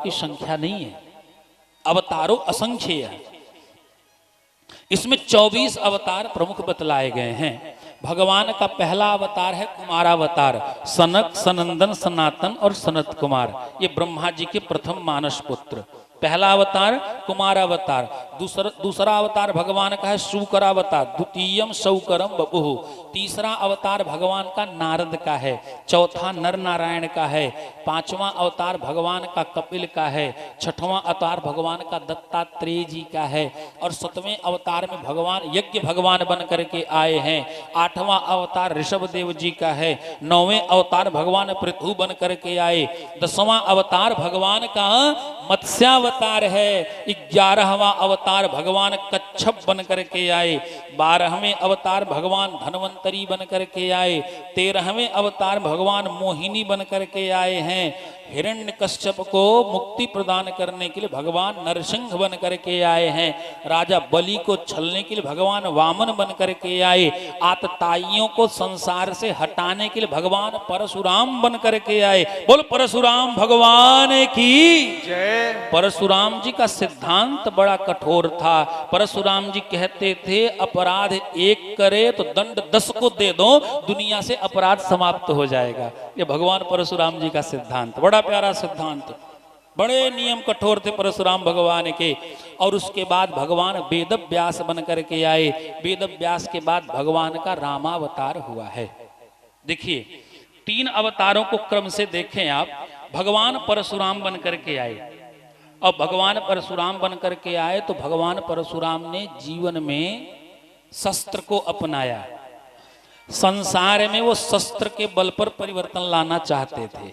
की संख्या नहीं है, अवतारों असंख्य है। इसमें 24 अवतार प्रमुख बतलाए गए हैं। भगवान का पहला अवतार है कुमारावतार, सनक, सनंदन, सनातन और सनत कुमार, ये ब्रह्मा जी के प्रथम मानस पुत्र। पहला अवतार कुमारावतार। दूसरा अवतार भगवान का है शूकरावतार, द्वितीयम शौकरम बपुः। तीसरा अवतार भगवान का नारद का है। चौथा नर नारायण का है। पांचवा अवतार भगवान का कपिल का है। छठवां अवतार भगवान का दत्तात्रेय जी का है। और 7वें अवतार में भगवान यज्ञ भगवान बन करके आए हैं। 8वां अवतार ऋषभ देव जी का है। 9वें अवतार भगवान पृथु बन करके आए। 10वां अवतार भगवान का मत्स्यावतार है। 11वां अवतार भगवान कच्छप बन करके आए। 12वें अवतार भगवान धनवंतरी बन करके आए। 13वें अवतार भगवान मोहिनी बन करके आए हैं। हिरण्यकश्यप को मुक्ति प्रदान करने के लिए भगवान नरसिंह बन करके आए हैं। राजा बलि को छलने के लिए भगवान वामन बन करके आए। आतताइयों को संसार से हटाने के लिए भगवान परशुराम बन करके आए। बोल परशुराम भगवान की जय। परशुराम जी का सिद्धांत बड़ा कठोर था। परशुराम जी कहते थे अपराध एक करे तो दंड 10 को दे दो, दुनिया से अपराध समाप्त हो जाएगा। ये भगवान परशुराम जी का सिद्धांत, बड़ा प्यारा सिद्धांत। बड़े नियम कठोर थे परशुराम भगवान के। और उसके बाद भगवान वेद व्यास बन करके आए। वेद व्यास के बाद भगवान का रामावतार हुआ है। देखिए 3 अवतारों को क्रम से देखें आप। भगवान परशुराम बन करके आए। अब भगवान परशुराम बन करके आए तो भगवान परशुराम ने जीवन में शस्त्र को अपनाया। संसार में वो शस्त्र के बल पर परिवर्तन लाना चाहते थे,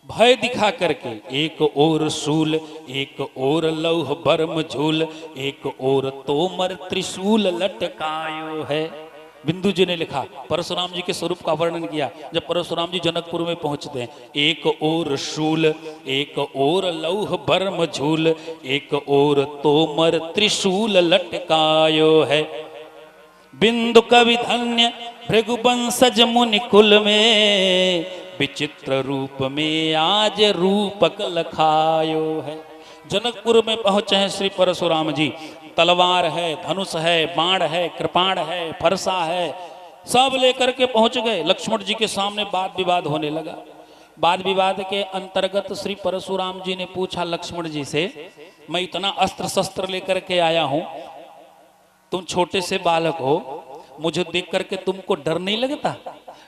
भय दिखा करके। एक ओर शूल, एक ओर लौह बर्म झूल, एक ओर तोमर त्रिशूल लटकायो है। बिंदु जी ने लिखा, परशुराम जी के स्वरूप का वर्णन किया। जब परशुराम जी जनकपुर में पहुंचते हैं, एक ओर शूल, एक ओर लौह बर्म झूल, एक ओर तोमर त्रिशूल लटकायो है। बिंदु कवि धन्य भृगुवंशज मुनि कुल में, विचित्र रूप में आज रूपक लखायो है। जनकपुर में पहुंचे हैं श्री परशुराम जी। तलवार है, धनुष है, बाण है, कृपाण है, फरसा है, सब लेकर के पहुंच गए। लक्ष्मण जी के सामने वाद विवाद होने लगा। वाद विवाद के अंतर्गत श्री परशुराम जी ने पूछा लक्ष्मण जी से, मैं इतना अस्त्र शस्त्र लेकर के आया हूं, तुम छोटे से बालक हो, मुझे देख करके तुमको डर नहीं लगता?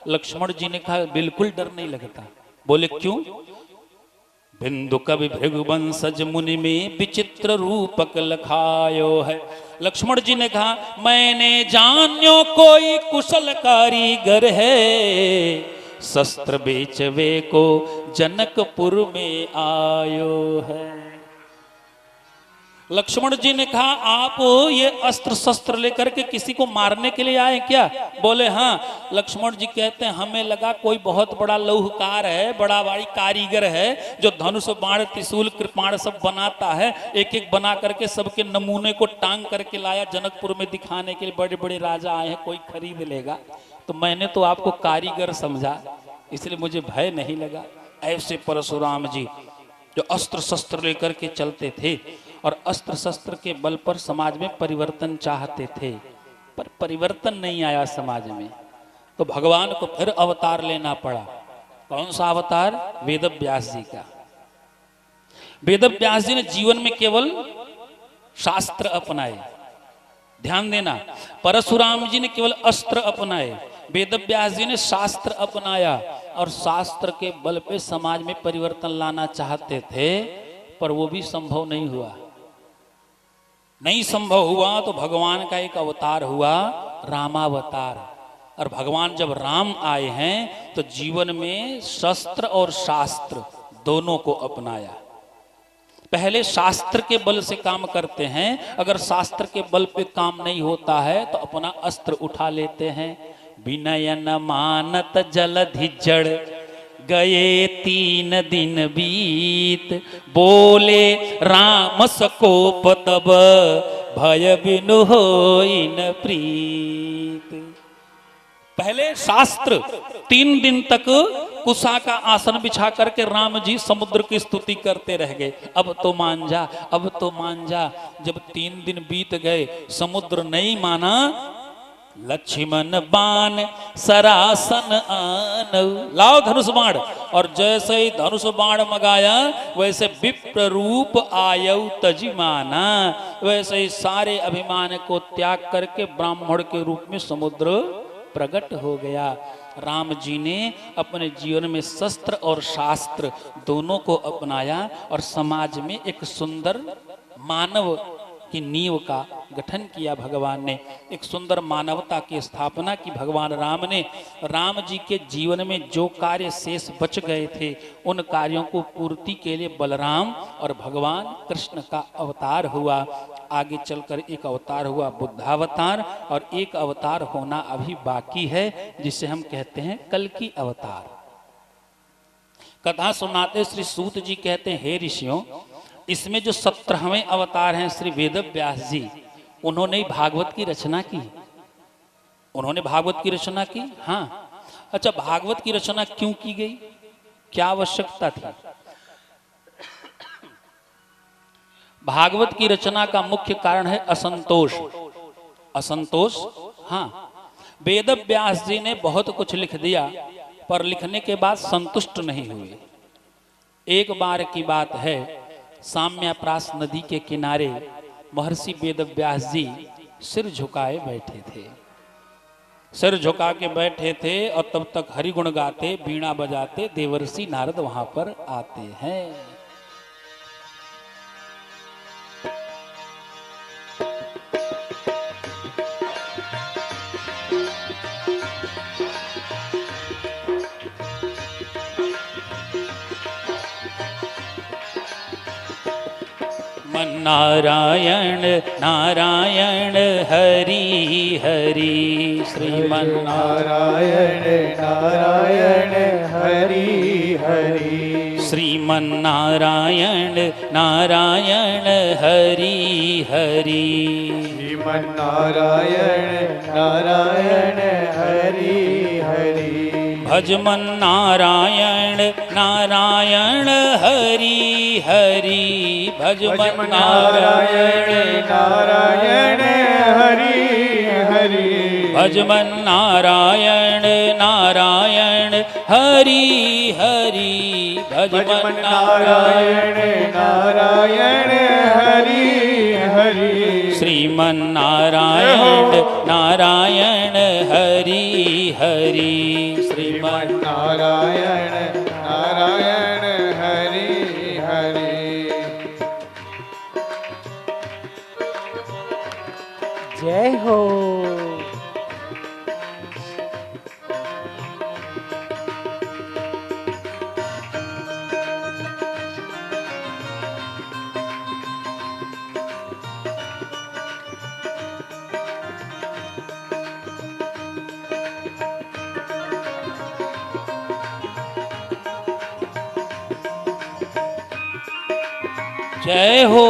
लक्ष्मण जी ने कहा बिल्कुल डर नहीं लगता। बोले क्यों? बिंदु कवि भृगुवंशज मुनि में विचित्र रूपक लखायो है। लक्ष्मण जी ने कहा मैंने जान्यो कोई कुशल कारीगर है, शस्त्र बेचवे को जनकपुर में आयो है। लक्ष्मण जी ने कहा आप ये अस्त्र शस्त्र लेकर के किसी को मारने के लिए आए क्या? बोले हाँ। लक्ष्मण जी कहते हैं हमें लगा कोई बहुत बड़ा लौहकार है, बड़ा बड़ी कारीगर है, जो धनुष बाण त्रिशूल कृपाण सब बनाता है, एक एक बना करके सबके नमूने को टांग करके लाया जनकपुर में दिखाने के लिए। बड़े बड़े राजा आए हैं, कोई खरीद लेगा। तो मैंने तो आपको कारीगर समझा, इसलिए मुझे भय नहीं लगा। ऐसे परशुराम जी जो अस्त्र शस्त्र लेकर के चलते थे और अस्त्र शस्त्र के बल पर समाज में परिवर्तन चाहते थे, पर परिवर्तन नहीं आया समाज में। तो भगवान को फिर अवतार लेना पड़ा। कौन सा अवतार? वेद व्यास जी का। वेद व्यास जी ने जीवन में केवल शास्त्र अपनाए। ध्यान देना, परशुराम जी ने केवल अस्त्र अपनाए, वेद व्यास जी ने शास्त्र अपनाया। और शास्त्र के बल पे समाज में परिवर्तन लाना चाहते थे, पर वो भी संभव नहीं हुआ। नहीं संभव हुआ तो भगवान का एक अवतार हुआ, रामावतार। और भगवान जब राम आए हैं तो जीवन में शस्त्र और शास्त्र दोनों को अपनाया। पहले शास्त्र के बल से काम करते हैं, अगर शास्त्र के बल पे काम नहीं होता है तो अपना अस्त्र उठा लेते हैं। विनय न मानत जलधि जड़, गए 3 दिन बीत, बोले राम सकोप तब, भय बिनु होई न प्रीत। पहले शास्त्र 3 दिन तक कुशा का आसन बिछा करके राम जी समुद्र की स्तुति करते रह गए। अब तो मान जा, अब तो मान जा। जब 3 दिन बीत गए, समुद्र नहीं माना। लक्ष्मण बाण सरासन आन, लाओ धनुष बाण। और जैसे ही धनुष बाण मंगाया, वैसे विप्र रूप आयौ तजिमाना। वैसे ही सारे अभिमान को त्याग करके ब्राह्मण के रूप में समुद्र प्रकट हो गया। राम जी ने अपने जीवन में शस्त्र और शास्त्र दोनों को अपनाया और समाज में एक सुंदर मानव की नींव का गठन किया। भगवान ने एक सुंदर मानवता की स्थापना की। भगवान राम ने राम जी के जीवन में जो कार्य शेष बच गए थे, उन कार्यों को पूर्ति के लिए बलराम और भगवान कृष्ण का अवतार हुआ। आगे चलकर एक अवतार हुआ बुद्धावतार, और एक अवतार होना अभी बाकी है, जिसे हम कहते हैं कल की अवतार। कथा सुनाते श्री सूत जी कहते हैं, हे ऋषियों, इसमें जो 17वें अवतार हैं श्री वेद व्यास जी, उन्होंने भागवत की रचना की। उन्होंने भागवत की रचना की। हाँ, अच्छा, भागवत की रचना क्यों की गई, क्या आवश्यकता थी? भागवत की रचना का मुख्य कारण है असंतोष। असंतोष, हाँ। वेद व्यास जी ने बहुत कुछ लिख दिया, पर लिखने के बाद संतुष्ट नहीं हुए। एक बार की बात है, साम्याप्रास नदी के किनारे महर्षि वेद व्यास जी सिर झुकाए बैठे थे। सिर झुका के बैठे थे और तब तक हरिगुण गाते, बीणा बजाते देवर्षि नारद वहां पर आते हैं। नारायण नारायण हरि हरि, श्रीमन नारायण नारायण हरि हरि, श्रीमन नारायण नारायण हरि हरि, श्रीमन नारायण नारायण हरि हरि, भजमन नारायण नारायण हरि हरि, भजमन नारायण नारायण हरि हरि, भजमन नारायण नारायण हरि हरि, भजमन नारायण नारायण हरि हरि, श्रीमन नारायण नारायण हरि हरि, श्रीमन नारायण नारायण हरि हरि। जय हो। जय हो।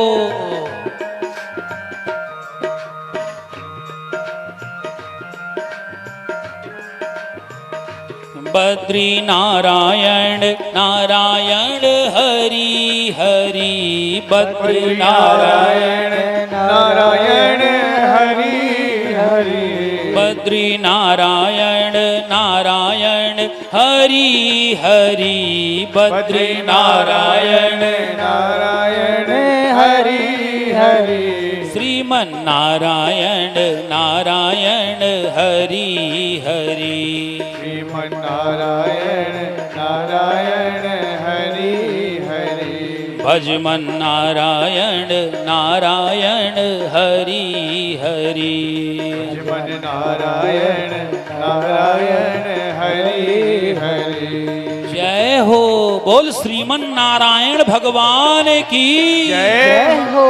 बद्री नारायण नारायण हरि हरि, बद्री नारायण नारायण हरि हरि, बद्री नारायण नारायण हरि हरि, बद्री नारायण नारायण हरि हरि, श्रीमन नारायण नारायण हरि हरि, श्रीमन नारायण नारायण हरि हरि, भजमन नारायण नारायण हरि हरि, भजमन नारायण नारायण हरि हरि। जय हो। बोल श्रीमन नारायण भगवान की जय हो।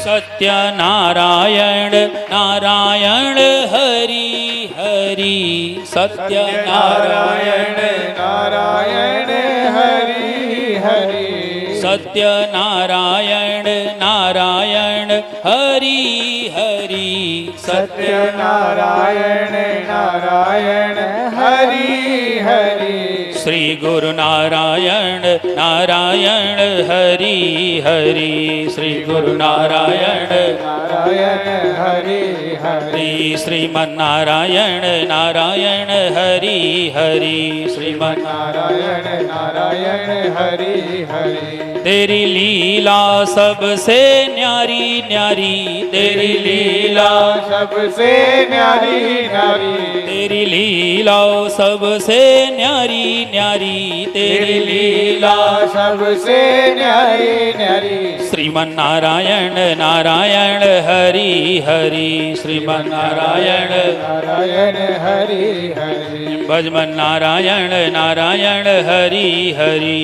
सत्य नारायण नारायण हरि हरि सत्य नारायण नारायण हरि हरि सत्य नारायण नारायण हरि हरि सत्य नारायण नारायण हरि हरि श्री गुरु नारायण नारायण हरि हरि श्री गुरु नारायण नारायण हरि हरि श्रीमन्नारायण नारायण हरि हरि श्रीमन्नारायण नारायण नारायण हरि हरि तेरी लीला सबसे न्यारी न्यारी तेरी लीला सबसे न्यारी न्यारी तेरी लीला सबसे न्यारी न्यारी तेरी लीला सबसे न्यारी न्यारी श्रीमन्नारायण नारायण हरि हरि श्रीमन्नारायण नारायण हरि हरि भजमन नारायण नारायण हरि हरि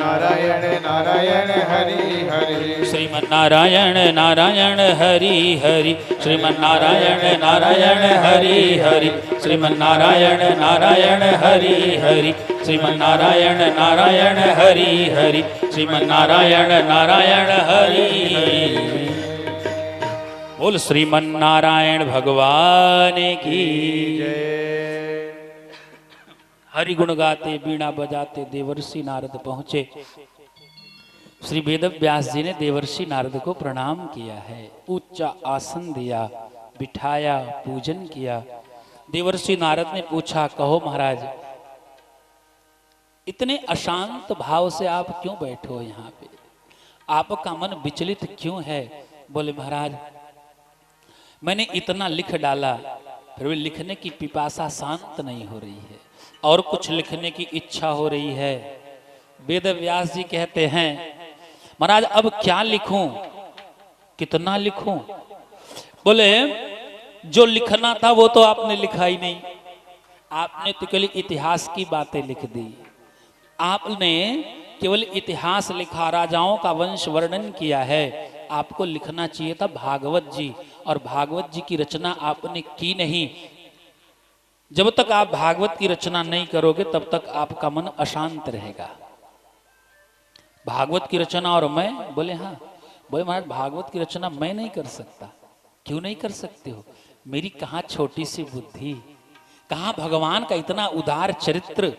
नारायण नारायण हरि हरि श्रीमन्नारायण नारायण हरि हरि श्रीमन्नारायण नारायण हरि हरि श्रीमन्नारायण नारायण हरि हरि श्रीमन्नारायण नारायण हरि हरि श्रीमन्नारायण नारायण हरि बोल श्रीमन्नारायण भगवान की हरि गुण गाते बीणा बजाते देवर्षि नारद पहुंचे। श्री वेद व्यास जी ने देवर्षि नारद को प्रणाम किया है, ऊंचा आसन दिया, बिठाया, पूजन किया। देवर्षि नारद ने पूछा, कहो महाराज इतने अशांत भाव से आप क्यों बैठे हो यहाँ पे, आपका मन विचलित क्यों है? बोले महाराज मैंने इतना लिख डाला फिर भी लिखने की पिपासा शांत नहीं हो रही है और कुछ लिखने की इच्छा हो रही है। वेद व्यास जी कहते हैं महाराज अब क्या लिखूं, कितना लिखूं? बोले जो लिखना था वो तो आपने लिखा ही नहीं, आपने तो केवल इतिहास की बातें लिख दी। आपने केवल इतिहास लिखा, राजाओं का वंश वर्णन किया है। आपको लिखना चाहिए था भागवत जी, और भागवत जी की रचना आपने की नहीं। जब तक आप भागवत की रचना नहीं करोगे तब तक आपका मन अशांत रहेगा। भागवत की रचना और मैं? बोले हाँ। बोले महाराज भागवत की रचना मैं नहीं कर सकता। क्यों नहीं कर सकते हो? मेरी कहाँ छोटी सी बुद्धि, कहाँ भगवान का इतना उदार चरित्र।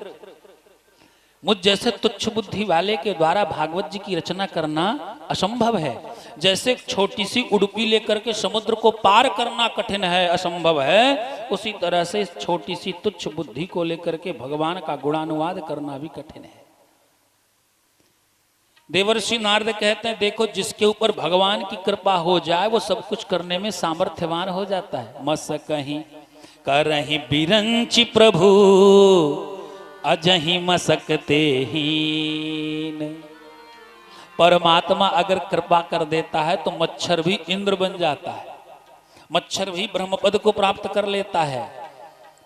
मुझ जैसे तुच्छ बुद्धि वाले के द्वारा भागवत जी की रचना करना असंभव है। जैसे एक छोटी सी उड़पी लेकर के समुद्र को पार करना कठिन है, असंभव है, उसी तरह से इस छोटी सी तुच्छ बुद्धि को लेकर के भगवान का गुणानुवाद करना भी कठिन है। देवर्षि नारद कहते हैं देखो जिसके ऊपर भगवान की कृपा हो जाए वो सब कुछ करने में सामर्थ्यवान हो जाता है। मस कहीं करहीं बिरंचि प्रभु अजहि मसकते हीन। परमात्मा अगर कृपा कर देता है तो मच्छर भी इंद्र बन जाता है, मच्छर भी ब्रह्मपद को प्राप्त कर लेता है।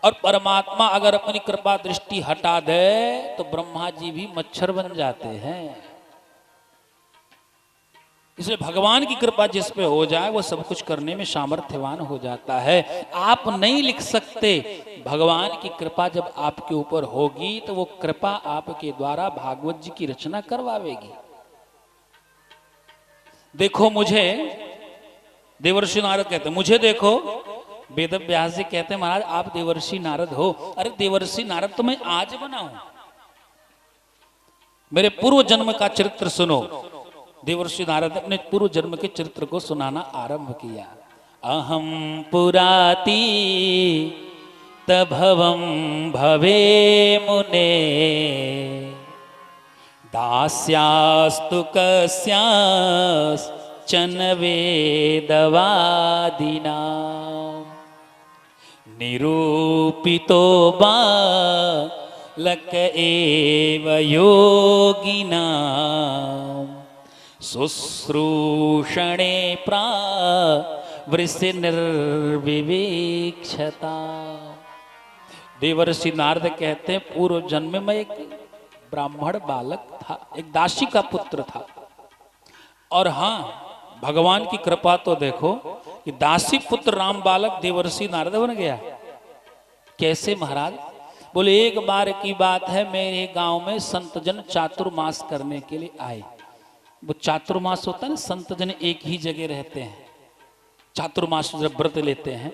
और परमात्मा अगर अपनी कृपा दृष्टि हटा दे तो ब्रह्मा जी भी मच्छर बन जाते हैं। इसलिए भगवान की कृपा जिस पे हो जाए वो सब कुछ करने में सामर्थ्यवान हो जाता है। आप नहीं लिख सकते, भगवान की कृपा जब आपके ऊपर होगी तो वो कृपा आपके द्वारा भागवत जी की रचना करवावेगी। देखो मुझे, देवर्षि नारद कहते मुझे देखो, वेद व्यास जी कहते हैं महाराज आप देवर्षि नारद हो। अरे देवर्षि नारद तो मैं आज बना हूं, मेरे पूर्व जन्म का चरित्र सुनो। देवर्षि नारद ने अपने पूर्व जन्म के चरित्र को सुनाना आरंभ किया। अहम पुराती तभवं भवे मुने दास्यास्तु कस्याश्चन वेदवादिना निरूपितो बालक एव योगिना शुश्रूषणे प्रावृषि निर्विवेक्षता। देवर्षि नारद कहते हैं पूर्व जन्म में एक ब्राह्मण बालक था, एक दासी का पुत्र था। और हाँ भगवान की कृपा तो देखो कि दासी पुत्र राम बालक देवर्षि नारद बन गया। कैसे महाराज? बोले एक बार की बात है, मेरे गांव में संतजन चातुर्मास करने के लिए आए। वो चातुर्मास होता है ना, संतजन एक ही जगह रहते हैं, चातुर्मास जब व्रत लेते हैं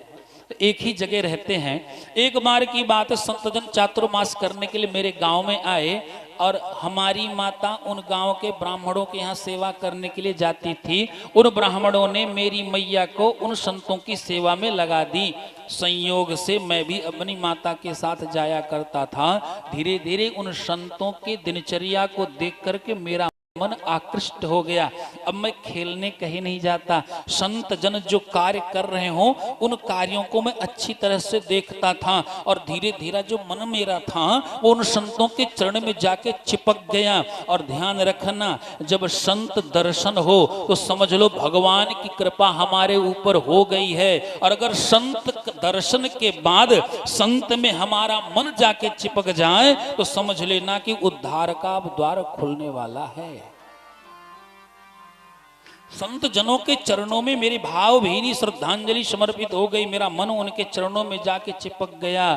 तो एक ही जगह रहते हैं। एक बार की बात है, संतजन चातुर्मास करने के लिए मेरे गांव में आए और हमारी माता उन गांव के ब्राह्मणों के यहाँ सेवा करने के लिए जाती थी। उन ब्राह्मणों ने मेरी मैया को उन संतों की सेवा में लगा दी। संयोग से मैं भी अपनी माता के साथ जाया करता था। धीरे धीरे उन संतों की दिनचर्या को देख करके मेरा मन आकृष्ट हो गया। अब मैं खेलने कहीं नहीं जाता। संत जन जो कार्य कर रहे हो उन कार्यों को मैं अच्छी तरह से देखता था और धीरे धीरे जो मन मेरा था वो उन संतों के चरण में जाके चिपक गया। और ध्यान रखना, जब संत दर्शन हो तो समझ लो भगवान की कृपा हमारे ऊपर हो गई है। और अगर संत दर्शन के बाद संत में हमारा मन जाके चिपक जाए तो समझ लेना कि उद्धार का द्वार खुलने वाला है। संत जनों के चरणों में मेरी भावभीनी श्रद्धांजलि समर्पित हो गई। मेरा मन उनके चरणों में जाके चिपक गया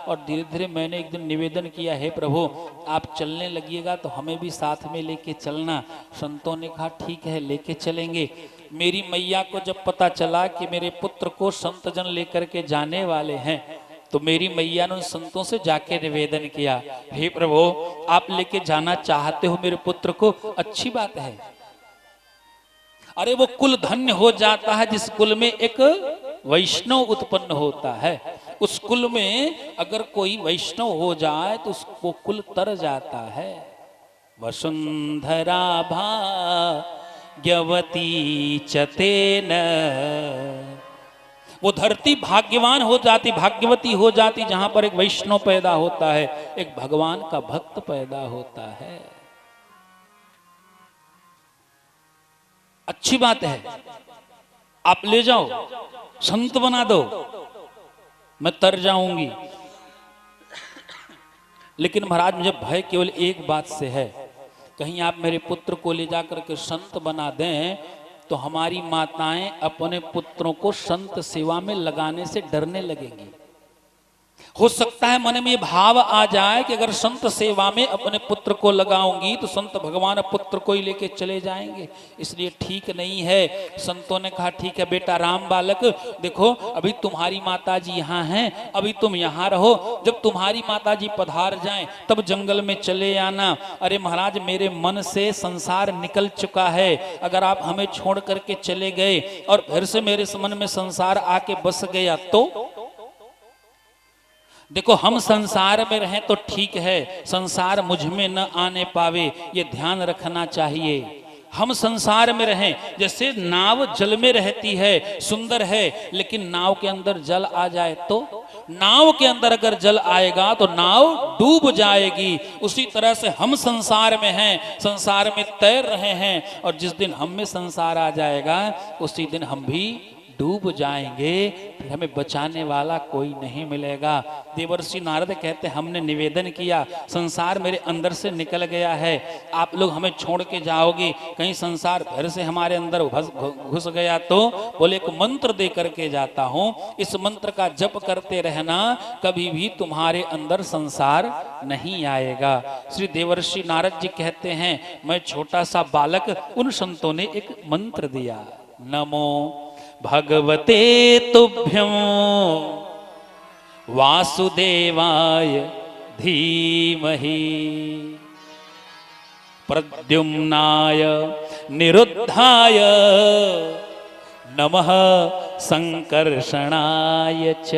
और धीरे धीरे मैंने एक दिन निवेदन किया, हे प्रभु आप चलने लगिएगा तो हमें भी साथ में लेके चलना। संतों ने कहा ठीक है लेके चलेंगे। मेरी मैया को जब पता चला कि मेरे पुत्र को संत जन लेकर के जाने वाले हैं तो मेरी मैया ने उन संतों से जाके निवेदन किया, हे प्रभु आप लेके जाना चाहते हो मेरे पुत्र को, अच्छी बात है। अरे वो कुल धन्य हो जाता है जिस कुल में एक वैष्णव उत्पन्न होता है। उस कुल में अगर कोई वैष्णव हो जाए तो उसको कुल तर जाता है। वसुंधरा भाग्यवती चतेन, वो धरती भाग्यवान हो जाती, भाग्यवती हो जाती जहां पर एक वैष्णव पैदा होता है, एक भगवान का भक्त पैदा होता है। अच्छी बात है, आप ले जाओ संत बना दो, मैं तर जाऊंगी। लेकिन महाराज मुझे भय केवल एक बात से है, कहीं आप मेरे पुत्र को ले जाकर के संत बना दें तो हमारी माताएं अपने पुत्रों को संत सेवा में लगाने से डरने लगेंगी। हो सकता है मन में ये भाव आ जाए कि अगर संत सेवा में अपने पुत्र को लगाऊंगी तो संत भगवान पुत्र को ही लेके चले जाएंगे, इसलिए ठीक नहीं है। संतों ने कहा ठीक है बेटा राम बालक, देखो अभी तुम्हारी माताजी यहाँ हैं, अभी तुम यहाँ रहो, जब तुम्हारी माताजी पधार जाएं तब जंगल में चले आना। अरे महाराज मेरे मन से संसार निकल चुका है, अगर आप हमें छोड़ करके चले गए और फिर से मेरे मन में संसार आके बस गया तो देखो हम संसार में रहें तो ठीक है, संसार मुझ में न आने पावे ये ध्यान रखना चाहिए। हम संसार में रहें, जैसे नाव जल में रहती है सुंदर है, लेकिन नाव के अंदर जल आ जाए तो नाव के अंदर अगर जल आएगा तो नाव डूब जाएगी। उसी तरह से हम संसार में हैं, संसार में तैर रहे हैं और जिस दिन हम में संसार आ जाएगा उसी दिन हम भी डूब जाएंगे, फिर हमें बचाने वाला कोई नहीं मिलेगा। देवर्षि नारद कहते हमने निवेदन किया, संसार मेरे अंदर से निकल गया है, आप लोग हमें छोड़ के जाओगे, कहीं संसार फिर से हमारे अंदर घुस गया तो बोले एक मंत्र दे करके जाता हूं, इस मंत्र का जप करते रहना, कभी भी तुम्हारे अंदर संसार नहीं आएगा। श्री देवर्षि नारद जी कहते हैं मैं छोटा सा बालक, उन संतों ने एक मंत्र दिया, नमो भगवते तुभ्यं वासुदेवाय धीमहि प्रद्युम्नाय निरुद्धाय नमः संकर्षणाय च।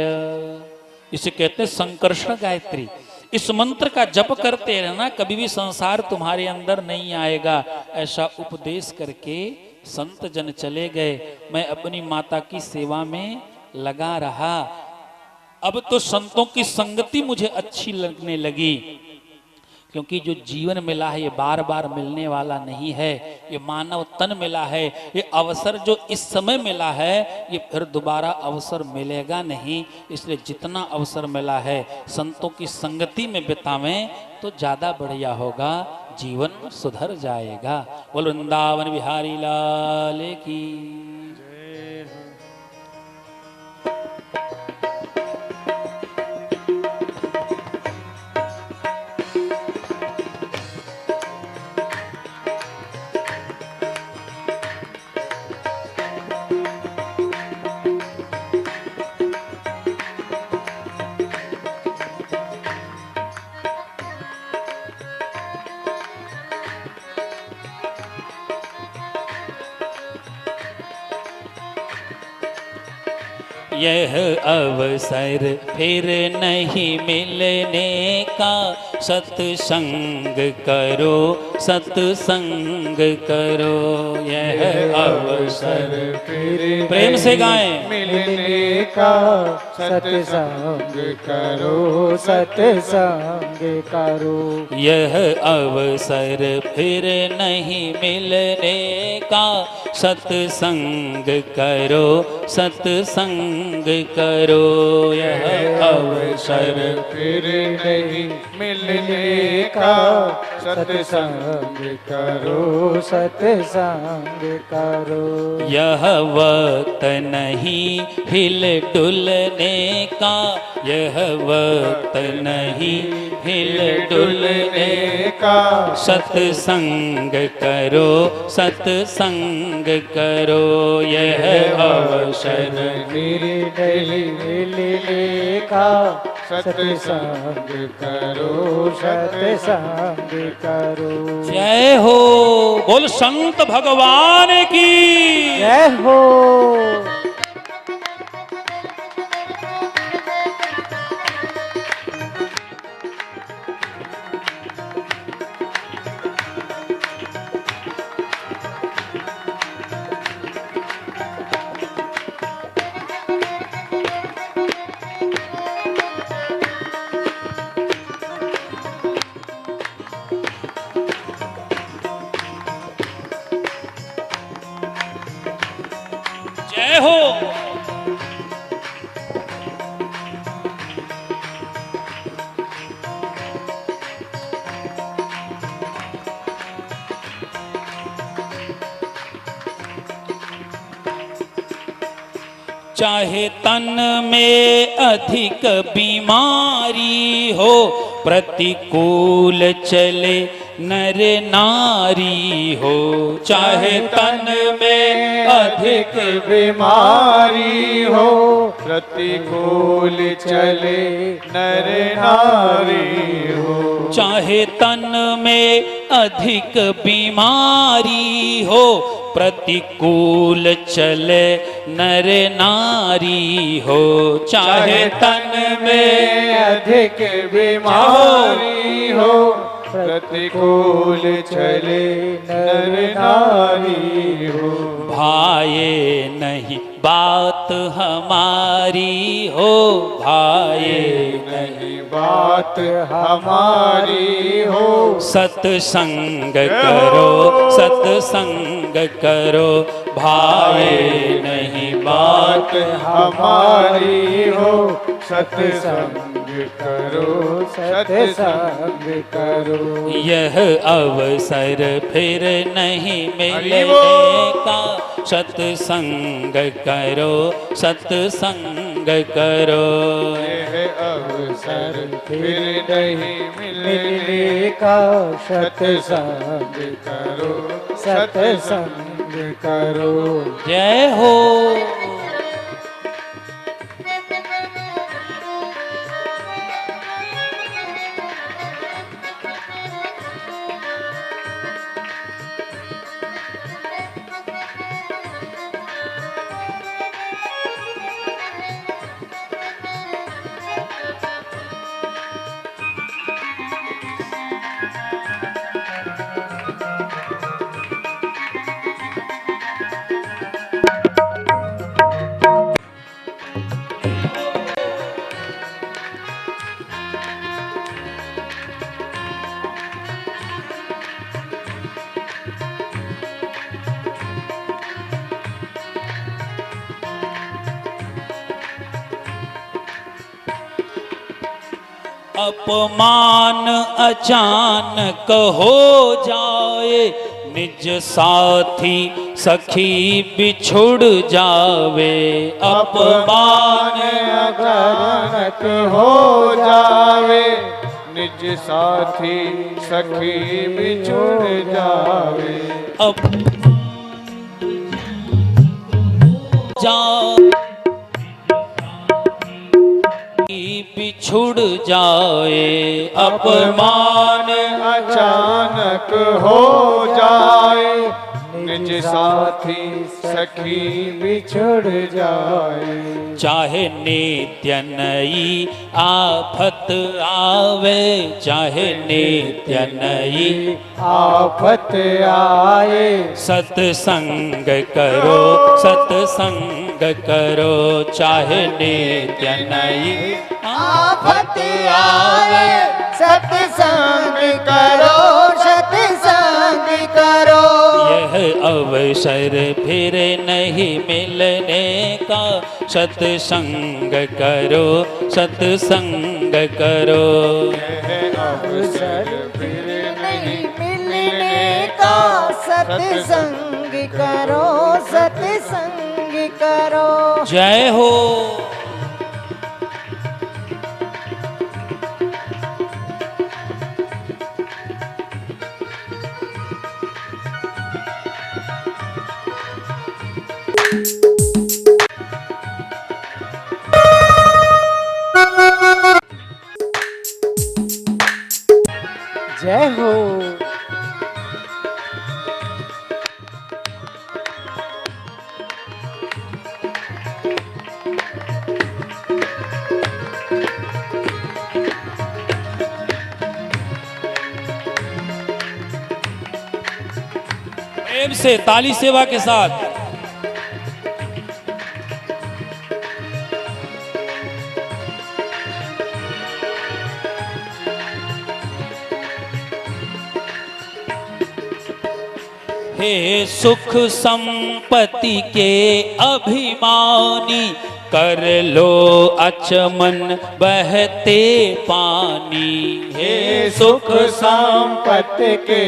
इसे कहते हैं संकर्षण गायत्री। इस मंत्र का जप करते रहना, कभी भी संसार तुम्हारे अंदर नहीं आएगा। ऐसा उपदेश करके संत जन चले गए, मैं अपनी माता की सेवा में लगा रहा। अब तो संतों की संगति मुझे अच्छी लगने लगी, क्योंकि जो जीवन मिला है ये बार बार मिलने वाला नहीं है, ये मानव तन मिला है, ये अवसर जो इस समय मिला है ये फिर दोबारा अवसर मिलेगा नहीं। इसलिए जितना अवसर मिला है संतों की संगति में बितावें तो ज़्यादा बढ़िया होगा। जीवन सुधर जाएगा। बोल वृंदावन बिहारी लाल की। यह अवसर फिर नहीं मिलने का, सत्संग करो सत्संग करो। यह अवसर फिर प्रेम से गाएं। मिलने का, सत्संग करो सत्संग करो। यह अवसर फिर नहीं मिलने का, सत्संग करो सत्संग करो। यह अवसर फिर नहीं मिलने का, सत्संग करो सत्संग करो। यह वक्त नहीं हिल डुलने का, यह वक्त नहीं हिल डुलने का, सत्संग करो सत्संग करो। यह अवसर फिर नहीं मिलने का, सत्संग करो सत्संग करो। जय हो। बोल संत भगवान की जय हो। जय हो। चाहे तन में अधिक बीमारी हो, प्रतिकूल चले नर नारी हो। चाहे तन में अधिक बीमारी हो, प्रतिकूल चले नर नारी हो। चाहे तन में अधिक बीमारी हो, प्रतिकूल चले नर नारी हो। चाहे तन में अधिक बीमारी हो, प्रतिकूल चले नर नारी हो। भाए नहीं बात हमारी हो, भाए नहीं बात हमारी हो। सत्संग करो सत्संग करो। भाए नहीं बात हमारी हो, सत्संग करो सत्संग करो। यह अवसर फिर नहीं मिलने का, सत्संग करो सत्संग करो। यह अवसर फिर नहीं मिलने का, सत्संग करो सत्संग करो। जय हो। अपमान अचानक हो जाए, निज साथी सखी बिछुड़ जावे। अपमान अचानक हो जावे, निज साथी सखी बिछुड़ जावे। अब जा बिछुड़ जाए। अपमान अचानक हो जाए, निज साथी सखी बिछुड़ जाए। चाहे नित्य नई आफत आवे, चाहे नित्य नई आफत आए, सत्संग करो, सत्संग करो। चाहे नित्य नई आफत आए, सत्संग करो, सत्संग करो। यह अवसर फिर नहीं मिलने का, सत्संग करो, सत्संग करो। यह अवसर फिर नहीं मिलने का, सत्संग करो, सत्संग करो। जय हो। जय हो। प्रेम से ताली सेवा के साथ। हे सुख संपत्ति के अभिमानी, कर लो अचमन बहते पानी। हे सुख संपत्ति के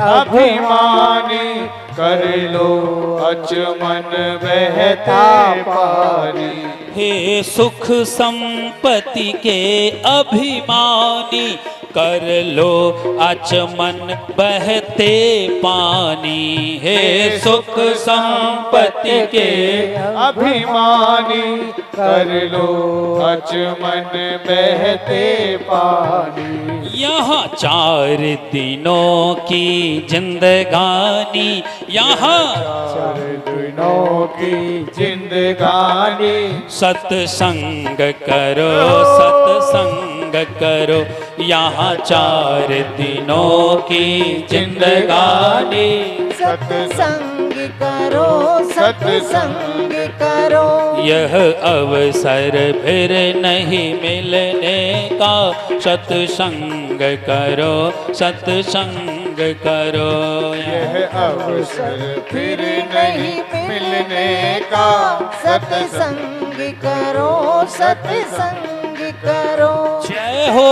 अभिमानी, कर लो अचमन बहता पानी। हे सुख संपत्ति के अभिमानी, कर लो अचमन बहते पानी। हे सुख संपत्ति के अभिमानी, कर लो अचमन बहते पानी। यहाँ 4 दिनों की जिंदगानी, यहाँ 4 दिनों की जिंदगानी। सत्संग करो, सत्संग करो। यहाँ 4 दिनों की जिंदगानी। सत्संग करो, सत्संग करो। यह अवसर फिर नहीं मिलने का, सत्संग करो, सत्संग करो। यह अवसर फिर नहीं मिलने का, सत्संग करो, सत्संग करो। जय हो।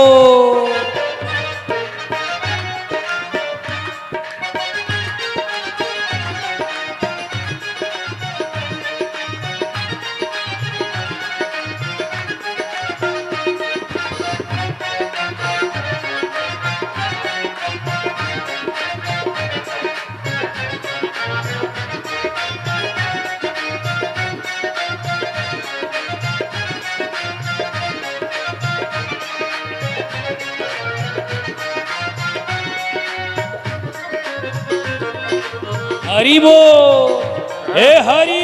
हरि बोल। हे हरि।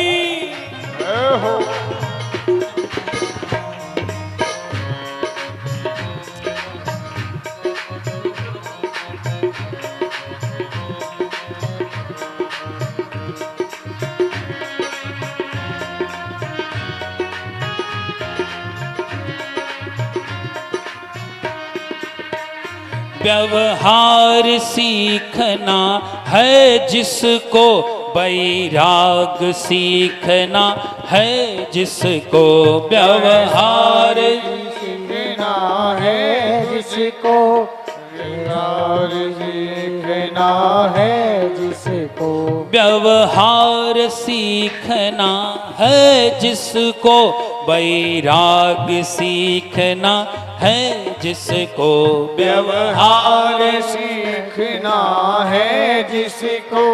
हो। व्यवहार सीखना है जिसको, वैराग सीखना है जिसको। व्यवहार सीखना है जिसको व्यवहार सीखना है जिसको व्यवहार सीखना है जिसको वैराग्य सीखना है जिसको व्यवहार सीखना है जिसको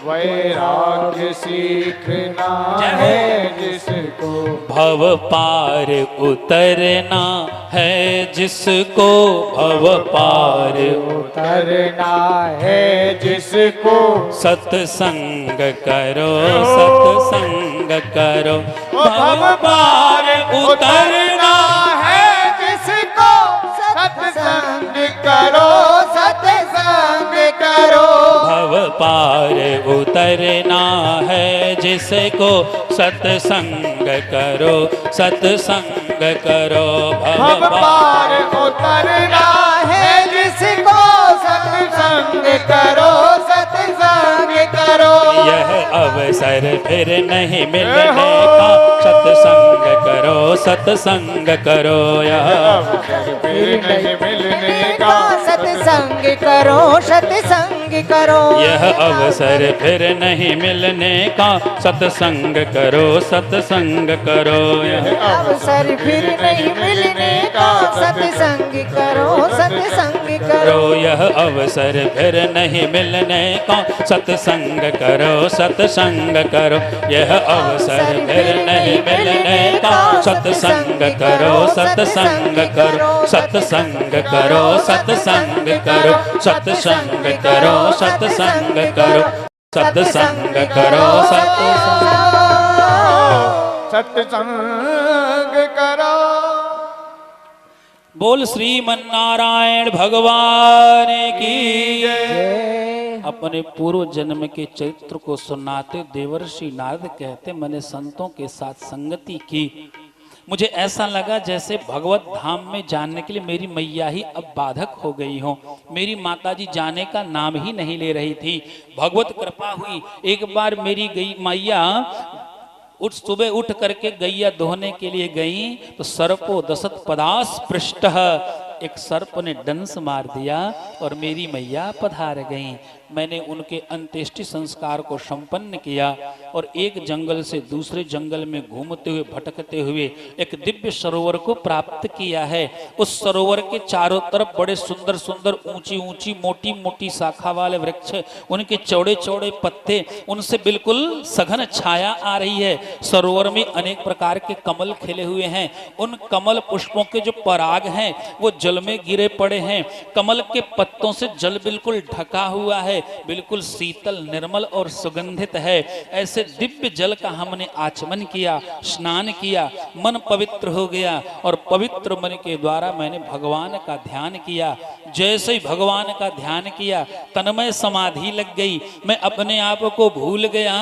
वैराग्य सीखना है जिसको भव पार उतरना है जिसको भव पार उतरना है जिसको सत्संग करो सत्संग करो भव पार उतरना है जिसको सत्संग करो सत्संग करो भव पार उतरना है जिसको सत्संग करो सत्संग करो भव पार उतरना है जिसको सत्संग करो सत्संग करो यह अवसर फिर नहीं मिलने का सत्संग करो सत्संग करो यह अवसर फिर नहीं मिलने का सत्संग करो सत्संग करो यह अवसर फिर नहीं मिलने का सत्संग करो सत्संग करो यह अवसर फिर नहीं मिलने का सत्संग करो सत्संग करो करो यह अवसर फिर नहीं मिलने का सत्संग करो सत्संग करो यह अवसर फिर नहीं मिलने का सत्संग करो सत्संग करो सत्संग करो सत्संग करो सत्संग करो सत्संग करो सत्संग करो सत्संग करो बोल श्रीमन्नारायण भगवान की जय। अपने पूर्व जन्म के चरित्र को सुनाते देवर्षि नारद कहते मैंने संतों के साथ संगति की, मुझे ऐसा लगा जैसे भगवत धाम में जाने के लिए मेरी मैया ही अब बाधक हो गई हो। मेरी माताजी जाने का नाम ही नहीं ले रही थी। भगवत कृपा हुई, एक बार मेरी गई मैया सुबह उठ करके गैया दोहने के लिए गई तो सर्पो दशत पदास पृष्ठ, एक सर्प ने डंस मार दिया और मेरी मैया पधार गईं। मैंने उनके अंत्येष्टि संस्कार को संपन्न किया और एक जंगल से दूसरे जंगल में घूमते हुए भटकते हुए एक दिव्य सरोवर को प्राप्त किया है। उस सरोवर के चारों तरफ बड़े सुंदर सुंदर ऊंची ऊंची मोटी मोटी शाखा वाले वृक्ष, उनके चौड़े चौड़े पत्ते, उनसे बिल्कुल सघन छाया आ रही है। सरोवर में अनेक प्रकार के कमल खिले हुए हैं। उन कमल पुष्पों के जो पराग हैं वो जल में गिरे पड़े हैं। कमल के पत्तों से जल बिल्कुल ढका हुआ है, बिल्कुल शीतल निर्मल और सुगंधित है। ऐसे दिव्य जल का हमने आचमन किया, स्नान किया, मन पवित्र हो गया और पवित्र मन के द्वारा मैंने भगवान का ध्यान किया। जैसे ही भगवान का ध्यान किया तन्मय समाधि लग गई, मैं अपने आप को भूल गया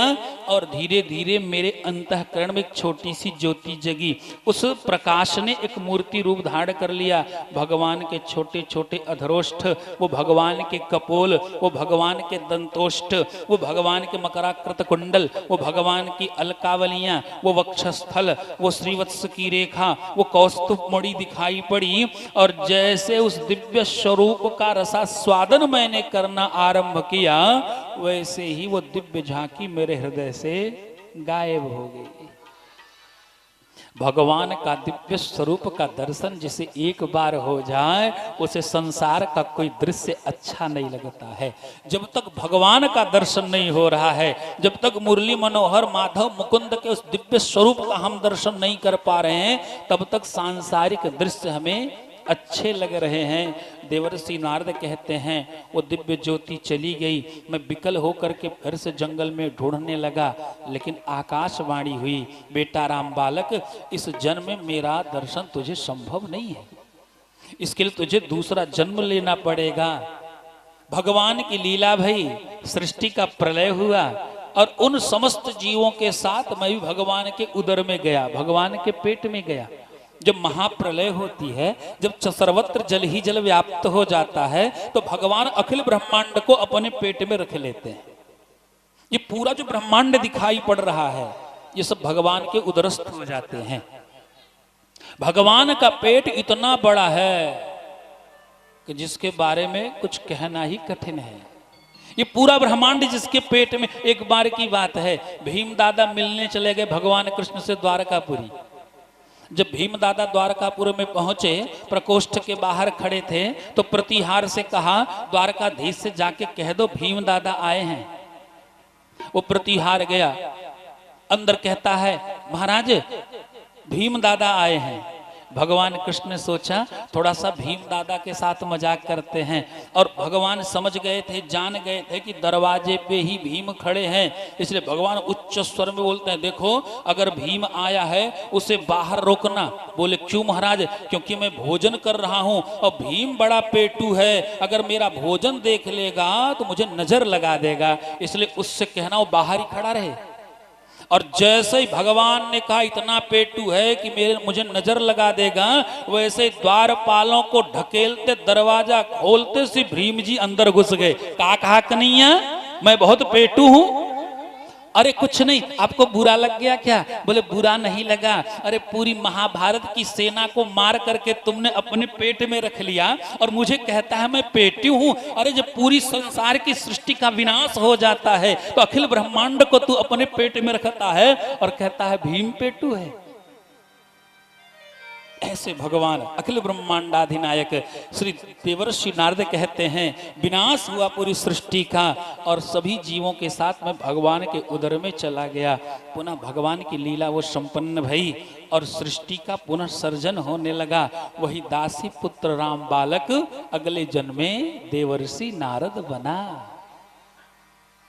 और धीरे धीरे मेरे अंतःकरण में एक छोटी सी ज्योति जगी। उस प्रकाश ने एक मूर्ति रूप धारण कर लिया। भगवान के छोटे छोटे अधरोष्ठ, वो भगवान के कपोल, वो भगवान के दंतोष्ठ, वो भगवान के मकराकृत कुंडल, वो भगवान की अलकावलियां, वो वक्षस्थल, वो श्रीवत्स की रेखा, वो कौस्तुभ मणि दिखाई पड़ी। और जैसे उस दिव्य स्वरूप का रसास्वादन मैंने करना आरंभ किया वैसे ही वो दिव्य झांकी मेरे हृदय से गायब हो गई। भगवान का दिव्य स्वरूप का दर्शन जिसे एक बार हो जाए उसे संसार का कोई दृश्य अच्छा नहीं लगता है। जब तक भगवान का दर्शन नहीं हो रहा है, जब तक मुरली मनोहर माधव मुकुंद के उस दिव्य स्वरूप का हम दर्शन नहीं कर पा रहे हैं, तब तक सांसारिक दृश्य हमें अच्छे लग रहे हैं। देवर्षि नारद कहते हैं वो दिव्य ज्योति चली गई, मैं विकल होकर के फिर से जंगल में ढूंढने लगा, लेकिन आकाशवाणी हुई, बेटा राम बालक, इस जन्म में मेरा दर्शन तुझे संभव नहीं है, इसके लिए तुझे दूसरा जन्म लेना पड़ेगा। भगवान की लीला भई, सृष्टि का प्रलय हुआ और उन समस्त जीवों के साथ मैं भी भगवान के उदर में गया, भगवान के पेट में गया। जब महाप्रलय होती है, जब सर्वत्र जल ही जल व्याप्त हो जाता है, तो भगवान अखिल ब्रह्मांड को अपने पेट में रख लेते हैं। ये पूरा जो ब्रह्मांड दिखाई पड़ रहा है ये सब भगवान के उदरस्थ हो जाते हैं। भगवान का पेट इतना बड़ा है कि जिसके बारे में कुछ कहना ही कठिन है। ये पूरा ब्रह्मांड जिसके पेट में। एक बार की बात है, भीम दादा मिलने चले गए भगवान कृष्ण से द्वारकापुरी। जब भीम दादा द्वारकापुर में पहुंचे, प्रकोष्ठ के बाहर खड़े थे, तो प्रतिहार से कहा द्वारकाधीश से जाके कह दो भीम दादा आए हैं। वो प्रतिहार गया, अंदर कहता है महाराज भीम दादा आए हैं। भगवान कृष्ण ने सोचा थोड़ा सा भीम दादा के साथ मजाक करते हैं, और भगवान समझ गए थे, जान गए थे कि दरवाजे पे ही भीम खड़े हैं, इसलिए भगवान उच्च स्वर में बोलते हैं देखो अगर भीम आया है उसे बाहर रोकना। बोले क्यों महाराज? क्योंकि मैं भोजन कर रहा हूं और भीम बड़ा पेटू है, अगर मेरा भोजन देख लेगा तो मुझे नजर लगा देगा, इसलिए उससे कहना वो बाहर ही खड़ा रहे। और जैसे ही भगवान ने कहा इतना पेटू है कि मुझे नजर लगा देगा, वैसे द्वारपालों को ढकेलते दरवाजा खोलते से भीम जी अंदर घुस गए। कहा कन्हैया मैं बहुत पेटू हूं? अरे कुछ नहीं, आपको बुरा लग गया क्या? बोले बुरा नहीं लगा, अरे पूरी महाभारत की सेना को मार करके तुमने अपने पेट में रख लिया और मुझे कहता है मैं पेटू हूं। अरे जब पूरी संसार की सृष्टि का विनाश हो जाता है तो अखिल ब्रह्मांड को तू अपने पेट में रखता है और कहता है भीम पेटू है। ऐसे भगवान अखिल ब्रह्मांडाधिनायक श्री देवर्षि नारद कहते हैं विनाश हुआ पूरी सृष्टि का और सभी जीवों के साथ में भगवान के उदर में चला गया। पुनः भगवान की लीला वो संपन्न भई और सृष्टि का पुनः सर्जन होने लगा। वही दासी पुत्र राम बालक अगले जन्म में देवर्षि नारद बना।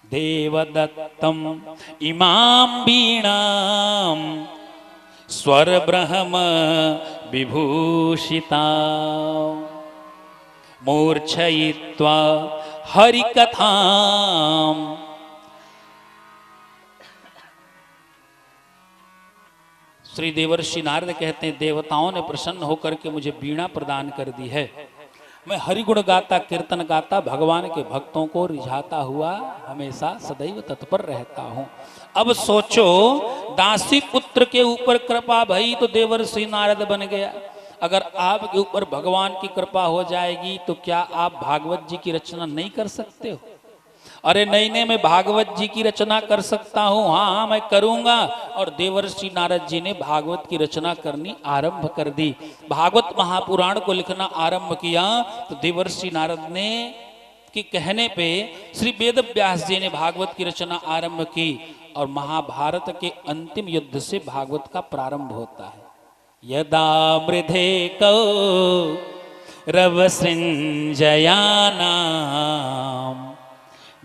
देवदत्तम इमाम बीणाम स्वर ब्रह्म विभूषिता मूर्छयित्वा हरिकथाम। श्री देवर्षि नारद कहते हैं देवताओं ने प्रसन्न होकर के मुझे वीणा प्रदान कर दी है। मैं हरिगुण गाता कीर्तन गाता भगवान के भक्तों को रिझाता हुआ हमेशा सदैव तत्पर रहता हूं। अब सोचो दासी पुत्र के ऊपर कृपा भई तो देवर्षि नारद बन गया। अगर आपके ऊपर भगवान की कृपा हो जाएगी तो क्या आप भागवत जी की रचना नहीं कर सकते हो? अरे नहीं, मैं भागवत जी की रचना कर सकता हूँ, हाँ मैं करूंगा। और देवर्षि नारद जी ने भागवत की रचना करनी आरंभ कर दी। भागवत महापुराण को लिखना आरंभ किया तो देवर्षि नारद ने के कहने पे श्री वेद व्यास जी ने भागवत की रचना आरंभ की और महाभारत के अंतिम युद्ध से भागवत का प्रारंभ होता है। यदा मृधे कौ रव सृंजयानाम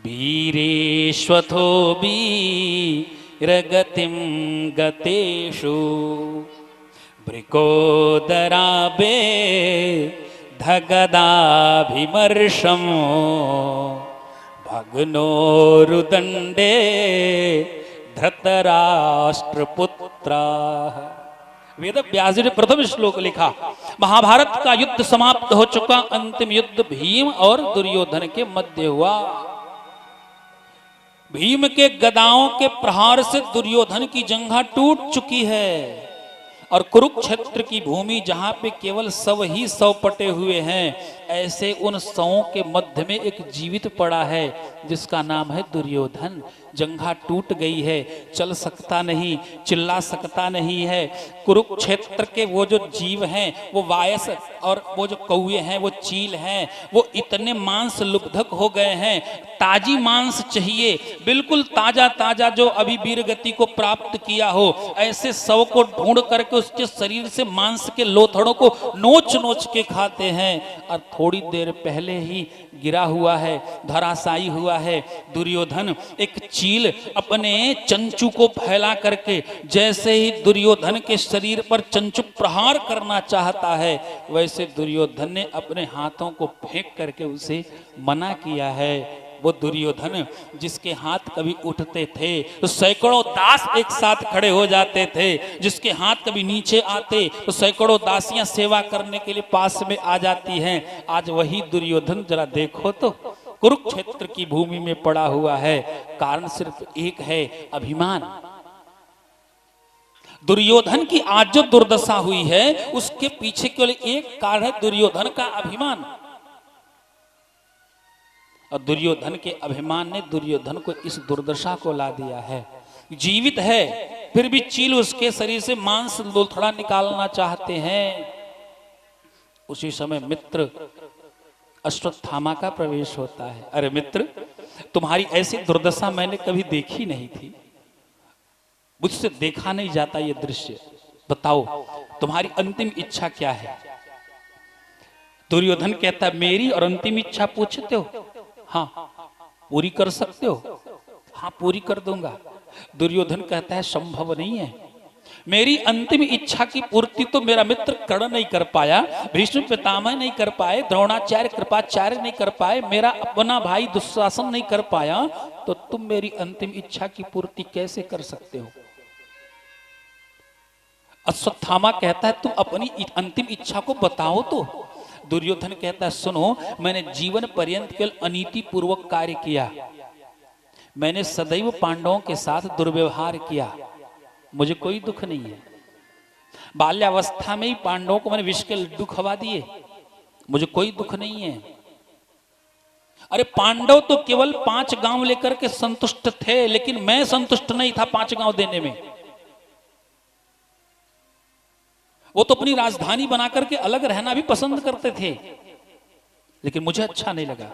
वीरेश्वथो वीरगतिं गतेषु भृकोदराबे धगदाभिमर्शं भग्नोरुदण्डे धृतराष्ट्रपुत्राः। वेद व्यास जी ने प्रथम श्लोक लिखा। महाभारत का युद्ध समाप्त हो चुका, अंतिम युद्ध भीम और दुर्योधन के मध्य हुआ। भीम के गदाओं के प्रहार से दुर्योधन की जंघा टूट चुकी है और कुरुक्षेत्र की भूमि जहां पे केवल 100 ही 100 पटे हुए हैं, ऐसे उन 100 के मध्य में एक जीवित पड़ा है जिसका नाम है दुर्योधन। जंघा टूट गई है, चल सकता नहीं, चिल्ला सकता नहीं है। कुरुक्षेत्र के वो जो जीव हैं, वो वायस और वो जो कौए हैं, वो चील हैं, वो इतने मांस लुब्धक हो गए हैं। ताजी मांस चाहिए, बिल्कुल ताजा ताजा जो अभी वीरगति को प्राप्त किया हो, ऐसे 100 को ढूंढ करके उसके शरीर से मांस के लोथड़ों को नोच नोच के खाते हैं। और थोड़ी देर पहले ही गिरा हुआ है, धराशायी हुआ है दुर्योधन। एक चील अपने चंचू को फैला करके जैसे ही दुर्योधन के शरीर पर चंचू प्रहार करना चाहता है, वैसे दुर्योधन ने अपने हाथों को फेंक करके उसे मना किया है। वो दुर्योधन जिसके हाथ कभी उठते थे तो सैकड़ों दास एक साथ खड़े हो जाते थे, जिसके हाथ कभी नीचे आते तो सैकड़ों दासियां सेवा करने के लिए पास में आ जाती हैं। आज वही दुर्योधन जरा देखो तो कुरुक्षेत्र की भूमि में पड़ा हुआ है। कारण सिर्फ एक है, अभिमान। दुर्योधन की आज जो दुर्दशा हुई है उसके पीछे केवल एक कारण है, दुर्योधन का अभिमान। और दुर्योधन के अभिमान ने दुर्योधन को इस दुर्दशा को ला दिया है। जीवित है फिर भी चील उसके शरीर से मांस लोथड़ा निकालना चाहते हैं। उसी समय मित्र अश्वत्थामा का प्रवेश होता है। अरे मित्र, तुम्हारी ऐसी दुर्दशा मैंने कभी देखी नहीं थी, मुझसे देखा नहीं जाता ये दृश्य। बताओ तुम्हारी अंतिम इच्छा क्या है? दुर्योधन कहता है मेरी और अंतिम इच्छा पूछते हो? हाँ पूरी कर सकते हो? हाँ पूरी कर दूंगा। दुर्योधन कहता है संभव नहीं है, मेरी अंतिम इच्छा की पूर्ति तो मेरा मित्र कर्ण नहीं कर पाया, भीष्म पितामह नहीं कर पाए, द्रोणाचार्य कृपाचार्य नहीं कर पाए, मेरा अपना भाई दुशासन नहीं कर पाया, तो तुम मेरी अंतिम इच्छा की पूर्ति कैसे कर सकते हो? अश्वत्थामा कहता है तुम अपनी अंतिम इच्छा को बताओ तो। दुर्योधन कहता है सुनो, मैंने जीवन पर्यंत केवल अनीति पूर्वक कार्य किया, मैंने सदैव पांडवों के साथ दुर्व्यवहार किया, मुझे कोई दुख नहीं है। बाल्यावस्था में ही पांडवों को मैंने विष के लड्डू खवा दिए, मुझे कोई दुख नहीं है। अरे पांडव तो केवल 5 गांव लेकर के संतुष्ट थे, लेकिन मैं संतुष्ट नहीं था 5 गांव देने में। वो तो अपनी राजधानी बना करके अलग रहना भी पसंद करते थे, लेकिन मुझे अच्छा नहीं लगा।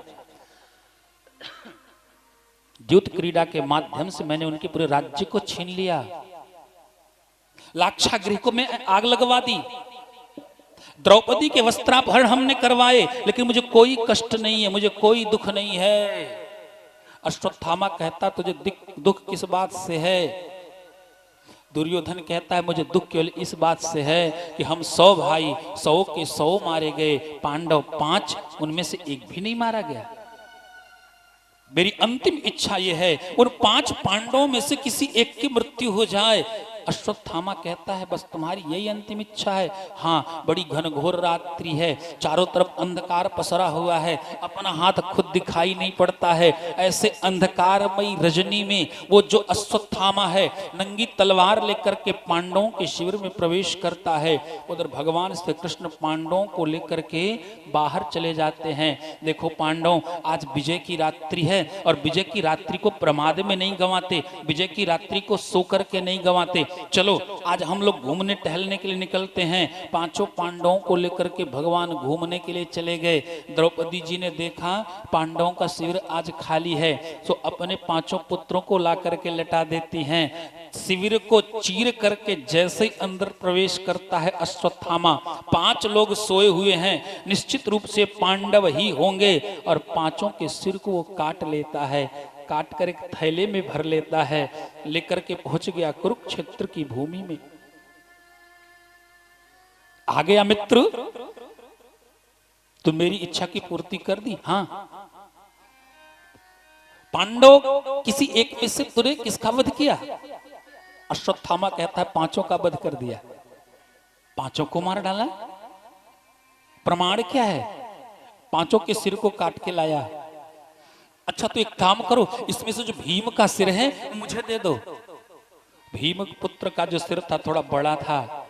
द्युत क्रीड़ा के माध्यम से मैंने उनके पूरे राज्य को छीन लिया, लाक्षागृह को मैं आग लगवा दी, द्रौपदी के वस्त्रापहरण हमने करवाए, लेकिन मुझे कोई कष्ट नहीं है, मुझे कोई दुख नहीं है। अश्वत्थामा कहता तुझे दुख किस बात से है? दुर्योधन कहता है मुझे दुख केवल इस बात से है कि हम 100 भाई 100 के 100 मारे गए, पांडव 5, उनमें से एक भी नहीं मारा गया। मेरी अंतिम इच्छा यह है उन 5 पांडवों में से किसी एक की मृत्यु हो जाए। अश्वत्थामा कहता है बस तुम्हारी यही अंतिम इच्छा है? हाँ, बड़ी घनघोर रात्रि है, चारों तरफ अंधकार पसरा हुआ है, अपना हाथ खुद दिखाई नहीं पड़ता है। ऐसे अंधकारमयी रजनी में वो जो अश्वत्थामा है नंगी तलवार लेकर के पांडवों के शिविर में प्रवेश करता है। उधर भगवान श्री कृष्ण पांडवों को लेकर के बाहर चले जाते हैं। देखो पांडव, आज विजय की रात्रि है और विजय की रात्रि को प्रमाद में नहीं गंवाते, विजय की रात्रि को सो करके नहीं गंवाते। चलो आज हम लोग घूमने टहलने के लिए निकलते हैं। 5 पांडवों को लेकर के भगवान घूमने के लिए चले गए। द्रौपदी जी ने देखा पांडवों का शिविर आज खाली है, तो अपने 5 पुत्रों को ला करके लटा देती हैं। शिविर को चीर करके जैसे ही अंदर प्रवेश करता है अश्वत्थामा, 5 लोग सोए हुए हैं, निश्चित रूप से पांडव ही होंगे, और 5 के सिर को वो काट लेता है, काट कर एक थैले में भर लेता है, लेकर के पहुंच गया कुरुक्षेत्र की भूमि में। आ गया मित्र, तो मेरी इच्छा की पूर्ति कर दी। हाँ, पांडव किसी एक में से तूने किसका वध किया? अश्वत्थामा कहता है 5 का वध कर दिया, 5 को मार डाला। प्रमाण क्या है? 5 के सिर को काट के लाया। अच्छा तो एक काम करो, इसमें से जो भीम का सिर है मुझे दे दो। भीम पुत्र का जो सिर था थोड़ा बड़ा था,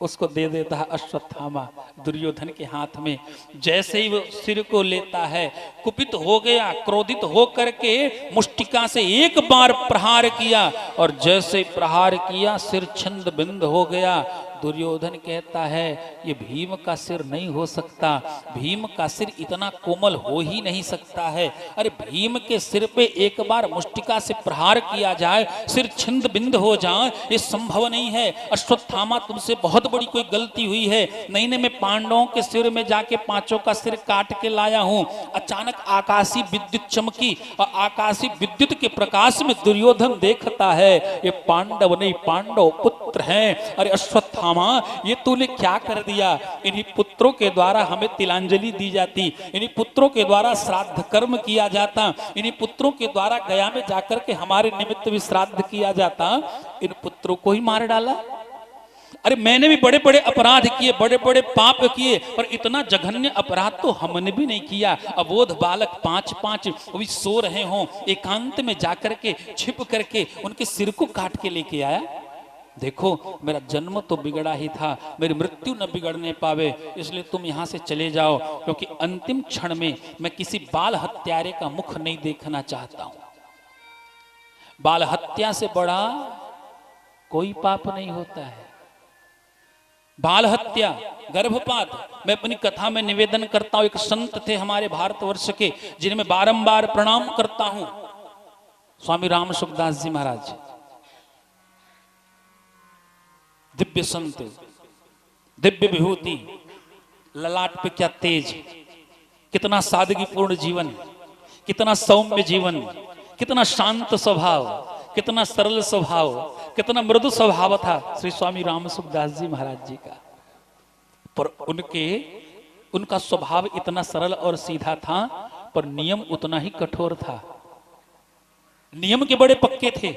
उसको दे देता है अश्वत्थामा दुर्योधन के हाथ में। जैसे ही वो सिर को लेता है, कुपित हो गया, क्रोधित हो करके मुष्टिका से एक बार प्रहार किया, और जैसे प्रहार किया सिर छिंद बिंद हो गया। दुर्योधन कहता है ये भीम का सिर नहीं हो सकता, भीम का सिर इतना कोमल हो ही नहीं सकता है। अरे भीम के सिर पे एक बार मुष्टिका से प्रहार किया जाए, सिर छिंद बिंद हो जाए, ये संभव नहीं है। अश्वत्थामा तुमसे बहुत बड़ी कोई गलती हुई है। नहीं नहीं, मैं पांडवों के सिर में जाके 5 का सिर काट के लाया हूं। अचानक आकाशीय विद्युत चमकी, और आकाशीय विद्युत के प्रकाश में दुर्योधन देखता है ये पांडव नहीं, पांडव पुत्र हैं। अरे अश्वत्थामा, ये तूने क्या कर दिया? इन्हीं पुत्रों के द्वारा हमें तिलांजलि दी जाती, इन्हीं पुत्रों के द्वारा श्राद्ध कर्म किया जाता, इन्हीं पुत्रों के द्वारा गया में जाकर के हमारे निमित्त भी श्राद्ध किया जाता, इन पुत्रों को ही मार डाला। अरे मैंने भी बड़े बड़े अपराध किए, बड़े बड़े पाप किए, पर इतना जघन्य अपराध तो हमने भी नहीं किया। अबोध बालक 5 भी सो रहे हों, एकांत में जाकर के छिप करके उनके सिर को काट के लेके आया। देखो मेरा जन्म तो बिगड़ा ही था, मेरी मृत्यु न बिगड़ने पावे, इसलिए तुम यहां से चले जाओ, क्योंकि अंतिम क्षण में मैं किसी बाल हत्यारे का मुख नहीं देखना चाहता हूं। बाल हत्या से बड़ा कोई पाप नहीं होता है। बाल हत्या, गर्भपात, मैं अपनी कथा में निवेदन करता हूं, एक संत थे हमारे भारतवर्ष के जिन्हें मैं बारंबार प्रणाम करता हूं, स्वामी राम सुखदास जी महाराज। दिव्य संत, दिव्य विभूति, ललाट पे क्या तेज, कितना सादगीपूर्ण जीवन, कितना सौम्य जीवन, कितना शांत स्वभाव, कितना सरल स्वभाव, कितना मृदु स्वभाव था श्री स्वामी राम सुखदास जी महाराज जी का। पर उनका स्वभाव इतना सरल और सीधा था, पर नियम उतना ही कठोर था। नियम के बड़े पक्के थे।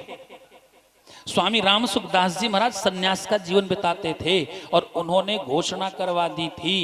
स्वामी राम सुखदास जी महाराज सन्यास का जीवन बिताते थे और उन्होंने घोषणा करवा दी थी,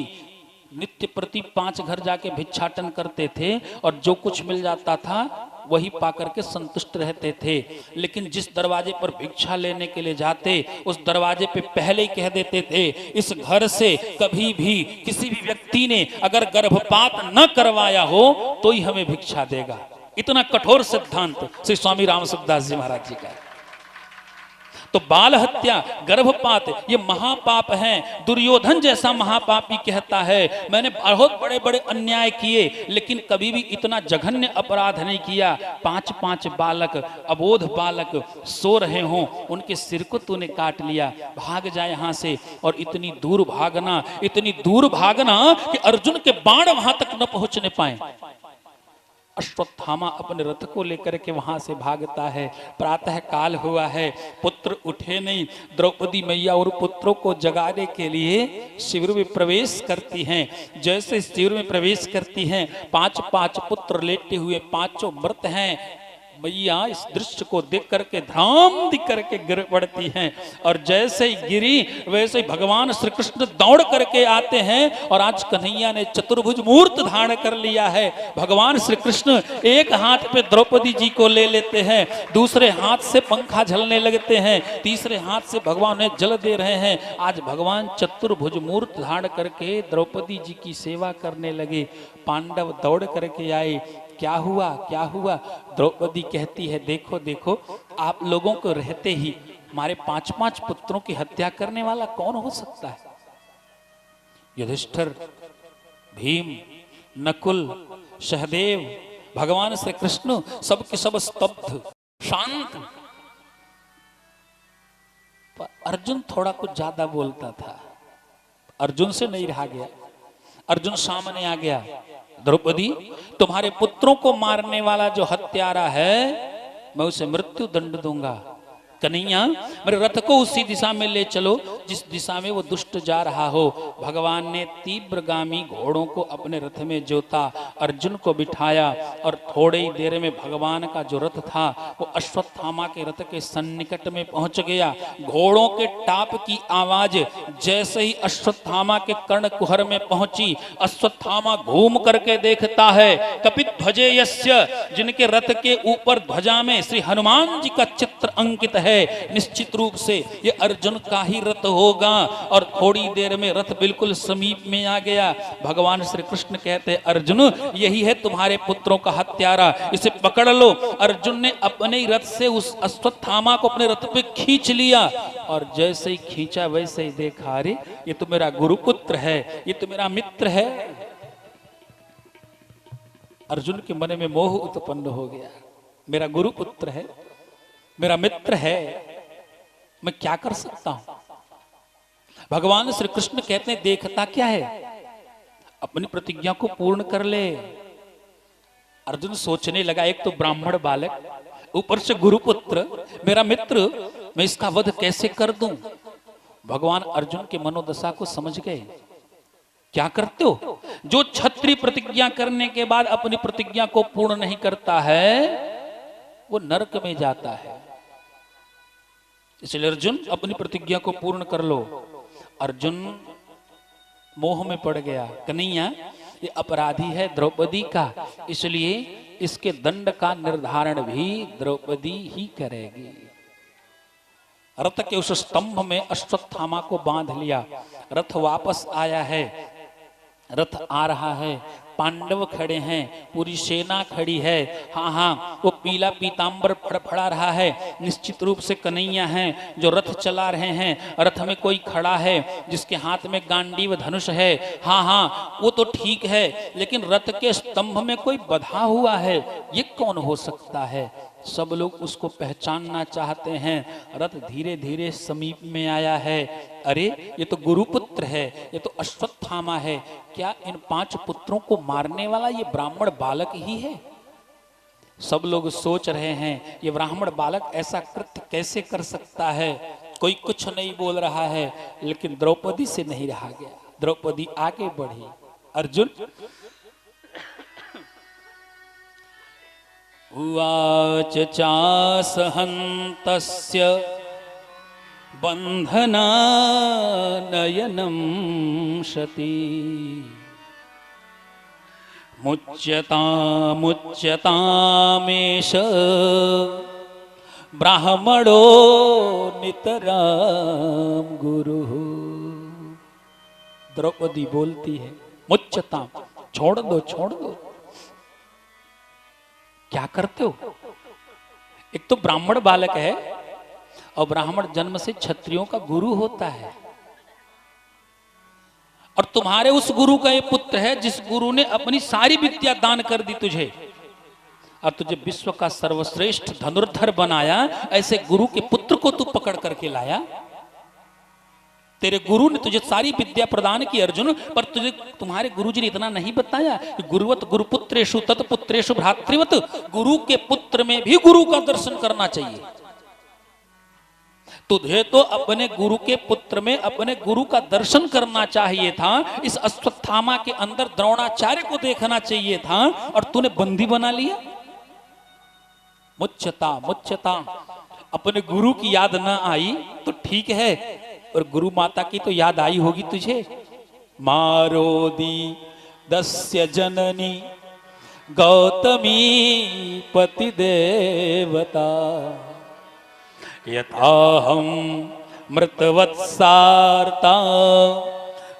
नित्य प्रति 5 घर जाके भिक्षाटन करते थे और जो कुछ मिल जाता था वही पाकर के संतुष्ट रहते थे। लेकिन जिस दरवाजे पर भिक्षा लेने के लिए जाते, उस दरवाजे पे पहले ही कह देते थे, इस घर से कभी भी किसी भी व्यक्ति ने अगर गर्भपात न करवाया हो तो ही हमें भिक्षा देगा। इतना कठोर सिद्धांत श्री स्वामी राम सुखदास जी महाराज जी का। तो बाल हत्या, गर्भपात ये महापाप हैं। दुर्योधन जैसा महापापी कहता है, मैंने बहुत बड़े बड़े अन्याय किए लेकिन कभी भी इतना जघन्य अपराध नहीं किया। 5-5 बालक, अबोध बालक सो रहे हों, उनके सिर को तूने काट लिया, भाग जाए यहां से। और इतनी दूर भागना, इतनी दूर भागना कि अर्जुन के बाण वहां तक न पहुंचने पाए। अश्वत्थामा अपने रथ को लेकर के वहां से भागता है। प्रातः काल हुआ है, पुत्र उठे नहीं। द्रौपदी मैया और पुत्रों को जगाने के लिए शिविर में प्रवेश करती हैं। जैसे शिविर में प्रवेश करती हैं, 5-5 पुत्र लेटे हुए, पांचों मृत हैं। मैया इस दृश्य को देख करके धाम दी करके गिर पड़ती हैं और जैसे ही गिरी वैसे ही भगवान श्री कृष्ण दौड़ करके आते हैं। और आज कन्हैया ने चतुर्भुज मूर्त धारण कर लिया है। भगवान श्री कृष्ण एक हाथ पे द्रौपदी जी को ले लेते हैं, दूसरे हाथ से पंखा झलने लगते हैं, तीसरे हाथ से भगवान ने जल दे रहे हैं। आज भगवान चतुर्भुज मूर्त धारण करके द्रौपदी जी की सेवा करने लगे। पांडव दौड़ करके आए, क्या हुआ क्या हुआ? द्रौपदी कहती है, देखो देखो, आप लोगों को रहते ही हमारे 5-5 पुत्रों की हत्या करने वाला कौन हो सकता है? युधिष्ठिर, भीम, नकुल, सहदेव, भगवान श्री कृष्ण सब के सब स्तब्ध, शांत। पर अर्जुन थोड़ा कुछ ज्यादा बोलता था। अर्जुन से नहीं रहा गया, अर्जुन सामने आ गया। द्रौपदी, तुम्हारे पुत्रों को मारने वाला जो हत्यारा है, मैं उसे मृत्यु दंड दूंगा। कन्हैया, मेरे रथ को उसी दिशा में ले चलो जिस दिशा में वो दुष्ट जा रहा हो। भगवान ने तीव्रगामी घोड़ों को अपने रथ में जोता, अर्जुन को बिठाया और थोड़ी ही देर में भगवान का जो रथ था वो अश्वत्थामा के रथ के सन्निकट में पहुंच गया। घोड़ों के टाप की आवाज जैसे ही अश्वत्थामा के कर्ण कुहर में पहुंची, अश्वत्थामा घूम करके देखता है, कपित ध्वजे यस्य, जिनके रथ के ऊपर ध्वजा में श्री हनुमान जी का चित्र अंकित है। निश्चित रूप से ये अर्जुन का ही रथ होगा। और थोड़ी देर में रथ बिल्कुल समीप में आ गया। भगवान श्री कृष्ण कहते, अर्जुन, यही है तुम्हारे पुत्रों का हत्यारा, इसे पकड़ लो। अर्जुन ने अपने ही रथ से उस अश्वत्थामा को अपने रथ पे खींच लिया और जैसे ही खींचा वैसे ही देखा, अरे ये तो मेरा गुरुपुत्र है, ये तो मेरा मित्र है। अर्जुन के मन में मोह उत्पन्न हो गया। मेरा गुरुपुत्र है, मेरा मित्र है, मैं क्या कर सकता हूं? भगवान श्री कृष्ण कहते हैं, देखता क्या है, अपनी प्रतिज्ञा को पूर्ण कर ले। अर्जुन सोचने लगा, एक तो ब्राह्मण बालक, ऊपर से गुरुपुत्र, मेरा मित्र, मैं इसका वध कैसे कर दूं? भगवान अर्जुन के मनोदशा को समझ गए। क्या करते हो? जो क्षत्रिय प्रतिज्ञा करने के बाद अपनी प्रतिज्ञा को पूर्ण नहीं करता है वो नरक में जाता है। इसलिए अर्जुन, अपनी प्रतिज्ञा को पूर्ण कर लो। अर्जुन मोह में पड़ गया। कन्हैया, ये अपराधी है द्रौपदी का, इसलिए इसके दंड का निर्धारण भी द्रौपदी ही करेगी। रथ के उस स्तंभ में अश्वत्थामा को बांध लिया। रथ वापस आया है, रथ आ रहा है, पांडव खड़े हैं, पूरी सेना खड़ी है। हाँ हाँ, वो पीला पीतांबर फड़फड़ा रहा है। निश्चित रूप से कन्हैया हैं जो रथ चला रहे हैं। रथ में कोई खड़ा है जिसके हाथ में गांडीव धनुष है। हाँ हाँ, वो तो ठीक है, लेकिन रथ के स्तंभ में कोई बंधा हुआ है, ये कौन हो सकता है? सब लोग उसको पहचानना चाहते हैं। रथ धीरे धीरे समीप में आया है। अरे ये तो गुरुपुत्र है, ये तो अश्वत्थामा है। क्या इन 5 पुत्रों को मारने वाला ये ब्राह्मण बालक ही है? सब लोग सोच रहे हैं ये ब्राह्मण बालक ऐसा कृत्य कैसे कर सकता है। कोई कुछ नहीं बोल रहा है, लेकिन द्रौपदी से नहीं रहा गया। द्रौपदी आगे बढ़ी। अर्जुन उवाच चासहन्तस्य बन्धनानयनं शती मुच्यतामेष ब्राह्मणो नितराम गुरुः। द्रौपदी बोलती है, मुच्यताम, छोड़ दो छोड़ दो। क्या करते हो? एक तो ब्राह्मण बालक है, और ब्राह्मण जन्म से क्षत्रियों का गुरु होता है, और तुम्हारे उस गुरु का ये पुत्र है जिस गुरु ने अपनी सारी विद्या दान कर दी तुझे, और तुझे विश्व का सर्वश्रेष्ठ धनुर्धर बनाया। ऐसे गुरु के पुत्र को तू पकड़ करके लाया। तेरे गुरु ने तुझे सारी विद्या प्रदान की अर्जुन, पर तुझे तुम्हारे गुरुजी ने इतना नहीं बताया कि गुरुवत गुरुपुत्रेषु तत्पुत्रेषु भ्रातृवत, गुरु के पुत्र में भी गुरु का दर्शन करना चाहिए। तुझे तो अपने गुरु के पुत्र में अपने गुरु का दर्शन करना चाहिए था। इस अश्वत्थामा के अंदर द्रोणाचार्य को देखना चाहिए था, और तूने बंदी बना लिया। मुच्यता मुच्यता, अपने गुरु की याद ना आई तो ठीक है, और गुरु माता की तो याद आई होगी तुझे। मारोदी दस्य जननी गौतमी पति देवता, यथाहम मृतवत्सार्ता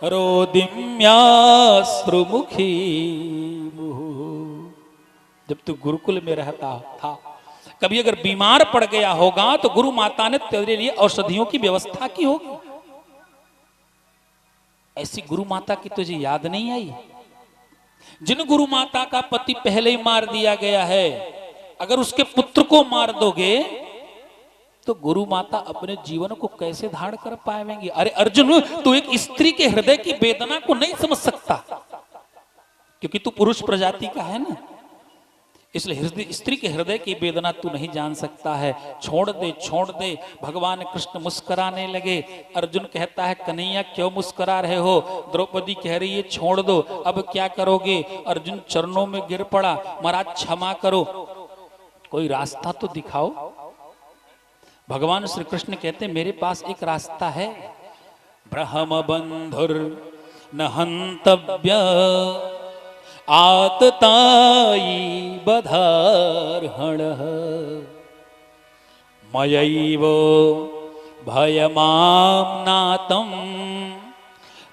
रोदिम्याश्रुमुखी मुहुः। जब तू गुरुकुल में रहता था, कभी अगर बीमार पड़ गया होगा तो गुरु माता ने तेरे लिए औषधियों की व्यवस्था की होगी। ऐसी गुरु माता की तुझे याद नहीं आई? जिन गुरु माता का पति पहले ही मार दिया गया है, अगर उसके पुत्र को मार दोगे तो गुरु माता अपने जीवन को कैसे धारण कर पाएंगी? अरे अर्जुन, तू एक स्त्री के हृदय की वेदना को नहीं समझ सकता, क्योंकि तू पुरुष प्रजाति का है ना, इसलिए स्त्री के हृदय की वेदना तू नहीं जान सकता है। छोड़ दे छोड़ दे। भगवान कृष्ण मुस्कुराने लगे। अर्जुन कहता है, कन्हैया क्यों मुस्कुरा रहे हो? द्रौपदी कह रही है छोड़ दो, अब क्या करोगे? अर्जुन चरणों में गिर पड़ा, महाराज क्षमा करो, कोई रास्ता तो दिखाओ। भगवान श्री कृष्ण कहते मेरे पास एक रास्ता है। ब्रह्म बंधुर न हंतव्य आततायी बधार्हणः, मयैव भयमाम्नातं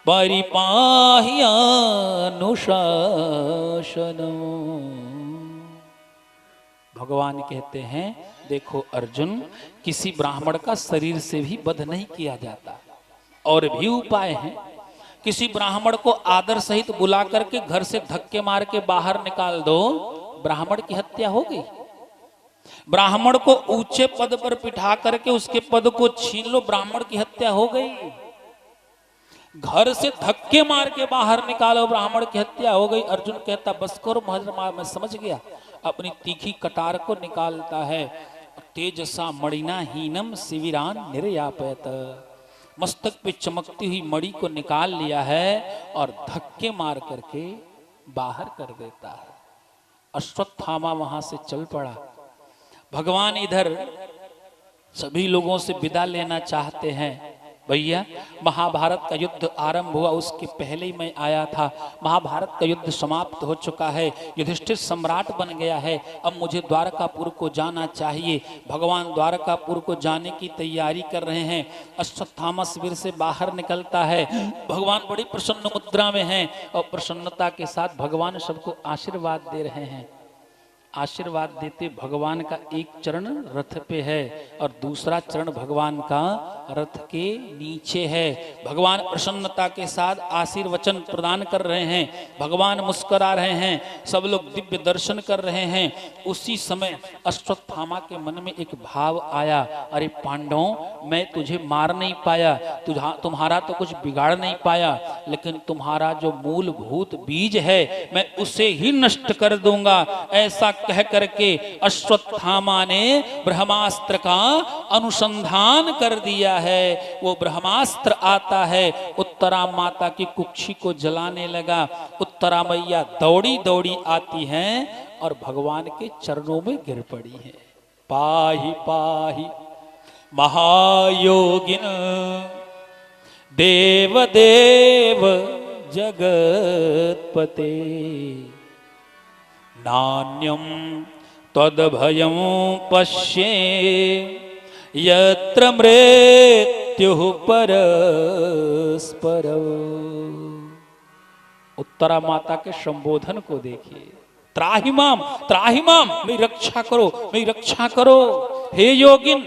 परिपाह्यानुशासनम्। भगवान कहते हैं देखो अर्जुन, किसी ब्राह्मण का शरीर से भी वध नहीं किया जाता, और भी उपाय हैं। किसी ब्राह्मण को आदर सहित बुला करके घर से धक्के मार के बाहर निकाल दो, ब्राह्मण की हत्या हो गई। ब्राह्मण को ऊंचे पद पर बिठा करके उसके पद को छीन लो, ब्राह्मण की हत्या हो गई। घर से धक्के मार के बाहर निकालो, ब्राह्मण की हत्या हो गई। अर्जुन कहता बस करो महाराज, मैं समझ गया। अपनी तीखी कटार को निकालता है। तेजसा मणिना हीनम शिविरान निर्यापयत, मस्तक पे चमकती हुई मणि को निकाल लिया है और धक्के मार करके बाहर कर देता है। अश्वत्थामा वहां से चल पड़ा। भगवान इधर सभी लोगों से विदा लेना चाहते हैं, भैया महाभारत का युद्ध आरंभ हुआ, उसके पहले ही मैं आया था। महाभारत का युद्ध समाप्त हो चुका है, युधिष्ठिर सम्राट बन गया है। अब मुझे द्वारकापुर को जाना चाहिए। भगवान द्वारकापुर को जाने की तैयारी कर रहे हैं। अश्वत्थामा शिविर से बाहर निकलता है। भगवान बड़ी प्रसन्न मुद्रा में हैं और प्रसन्नता के साथ भगवान सबको आशीर्वाद दे रहे हैं। आशीर्वाद देते भगवान का एक चरण रथ पे है और दूसरा चरण भगवान का रथ के नीचे है। भगवान प्रसन्नता के साथ आशीर्वचन प्रदान कर रहे हैं। भगवान मुस्कुरा रहे हैं, सब लोग दिव्य दर्शन कर रहे हैं। उसी समय अश्वत्थामा के मन में एक भाव आया, अरे पांडवों, मैं तुझे मार नहीं पाया, तुम्हारा तो कुछ बिगाड़ नहीं पाया, लेकिन तुम्हारा जो मूलभूत बीज है मैं उसे ही नष्ट कर दूंगा। ऐसा कह करके अश्वत्थामा ने ब्रह्मास्त्र का अनुसंधान कर दिया है। वो ब्रह्मास्त्र आता है, उत्तरा माता की कुक्षी को जलाने लगा। उत्तरा मैया दौड़ी दौड़ी आती हैं और भगवान के चरणों में गिर पड़ी है। पाहि पाहि महायोगिन देव देव जगत्पते, नान्यं त्वद्भयं पश्ये यत्र मृत्युः परस्परौ। उत्तरा माता के संबोधन को देखिए, त्राहिमाम त्राहिमाम, मेरी रक्षा करो, मेरी रक्षा करो हे योगिन।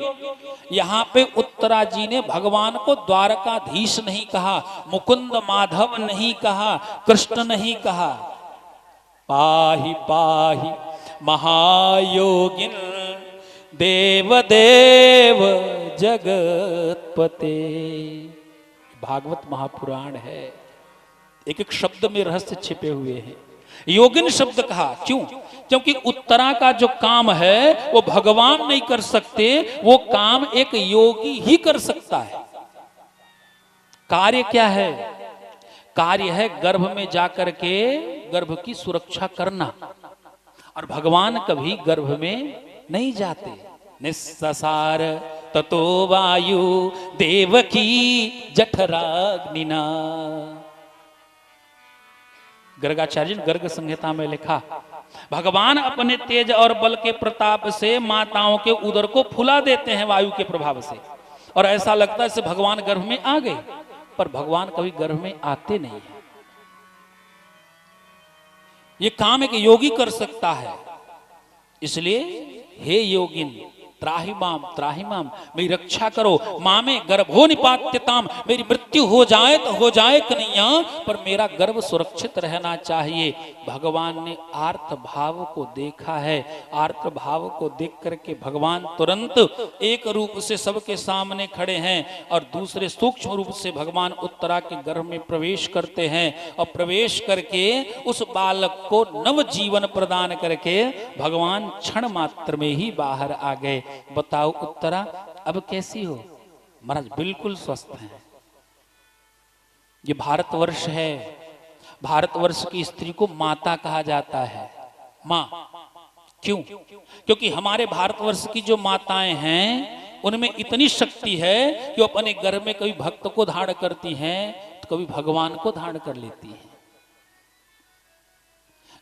यहाँ पे उत्तरा जी ने भगवान को द्वारकाधीश नहीं कहा, मुकुंद माधव नहीं कहा, कृष्ण नहीं कहा। पाहि पाहि महायोगिन देव देव जगत्पते। भागवत महापुराण है, एक एक शब्द में रहस्य छिपे हुए हैं। योगिन शब्द कहा क्यों? क्योंकि उत्तरा का जो काम है वो भगवान नहीं कर सकते, वो काम एक योगी ही कर सकता है। कार्य क्या है? कार्य है गर्भ में जाकर के गर्भ की सुरक्षा करना, और भगवान कभी गर्भ में नहीं जाते। निस्सार ततो वायु देवकी जठराग्निना। गर्गाचार्य ने गर्ग संहिता में लिखा, भगवान अपने तेज और बल के प्रताप से माताओं के उदर को फुला देते हैं वायु के प्रभाव से, और ऐसा लगता है जैसे भगवान गर्भ में आ गए, पर भगवान कभी गर्भ में आते नहीं है। ये काम एक योगी कर सकता है। इसलिए हे योगिन त्राहिमाम त्राहिमाम, मेरी रक्षा करो। माँ में गर्भो निपात्यताम, मेरी मृत्यु हो जाए तो हो जाए कन्हैया, पर मेरा गर्भ सुरक्षित रहना चाहिए। भगवान ने आर्त भाव को देखा है। आर्त भाव को देख करके भगवान तुरंत एक रूप से सबके सामने खड़े हैं और दूसरे सूक्ष्म रूप से भगवान उत्तरा के गर्भ में प्रवेश करते हैं, और प्रवेश करके उस बालक को नव जीवन प्रदान करके भगवान क्षण मात्र में ही बाहर आ गए। बताओ उत्तरा अब कैसी हो? महाराज बिल्कुल स्वस्थ हैं। ये भारतवर्ष है, भारतवर्ष की स्त्री को माता कहा जाता है। मां क्यों? क्योंकि हमारे भारतवर्ष की जो माताएं हैं उनमें इतनी शक्ति है कि वो अपने गर्भ में कभी भक्त को धारण करती हैं तो कभी भगवान को धारण कर लेती हैं।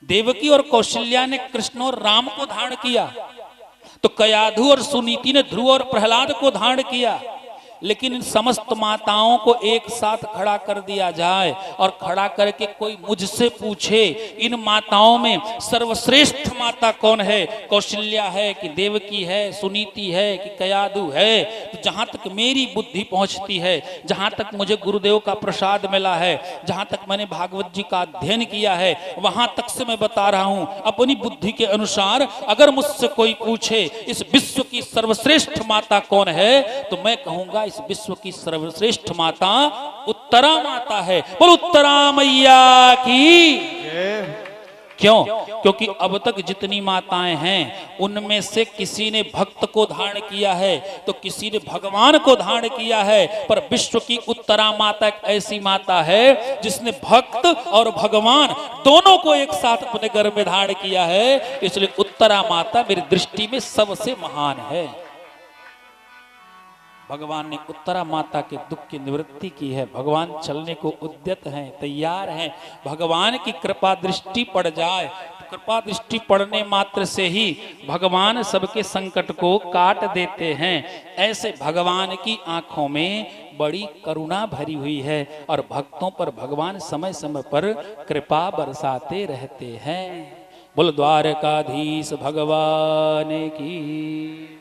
देवकी और कौशल्या ने कृष्ण और राम को धारण किया, तो कयाधु और सुनीति ने ध्रुव और प्रहलाद को धारण किया। लेकिन इन समस्त माताओं को एक साथ खड़ा कर दिया जाए और खड़ा करके कोई मुझसे पूछे इन माताओं में सर्वश्रेष्ठ माता कौन है, कौशल्या है कि देवकी है, सुनीति है कि कयाधु है, तो जहां तक मेरी बुद्धि पहुंचती है, जहां तक मुझे गुरुदेव का प्रसाद मिला है, जहां तक मैंने भागवत जी का अध्ययन किया है, वहां तक से मैं बता रहा हूं अपनी बुद्धि के अनुसार। अगर मुझसे कोई पूछे इस विश्व की सर्वश्रेष्ठ माता कौन है, तो मैं कहूंगा इस विश्व की सर्वश्रेष्ठ माता उत्तरा माता है। बोल उत्तरा मैया की। क्यों? क्योंकि अब तक जितनी माताएं हैं उनमें से किसी ने भक्त को धारण किया है तो किसी ने भगवान को धारण किया है, पर विश्व की उत्तरा माता एक ऐसी माता है जिसने भक्त और भगवान दोनों को एक साथ अपने गर्भ में धारण किया है। इसलिए उत्तरा माता मेरी दृष्टि में सबसे महान है। भगवान ने उत्तरा माता के दुख की निवृत्ति की है। भगवान चलने को उद्यत हैं, तैयार हैं। भगवान की कृपा दृष्टि पड़ जाए तो कृपा दृष्टि पड़ने मात्र से ही भगवान सबके संकट को काट देते हैं। ऐसे भगवान की आंखों में बड़ी करुणा भरी हुई है और भक्तों पर भगवान समय समय पर कृपा बरसाते रहते हैं। बोल द्वारकाधीश भगवान की।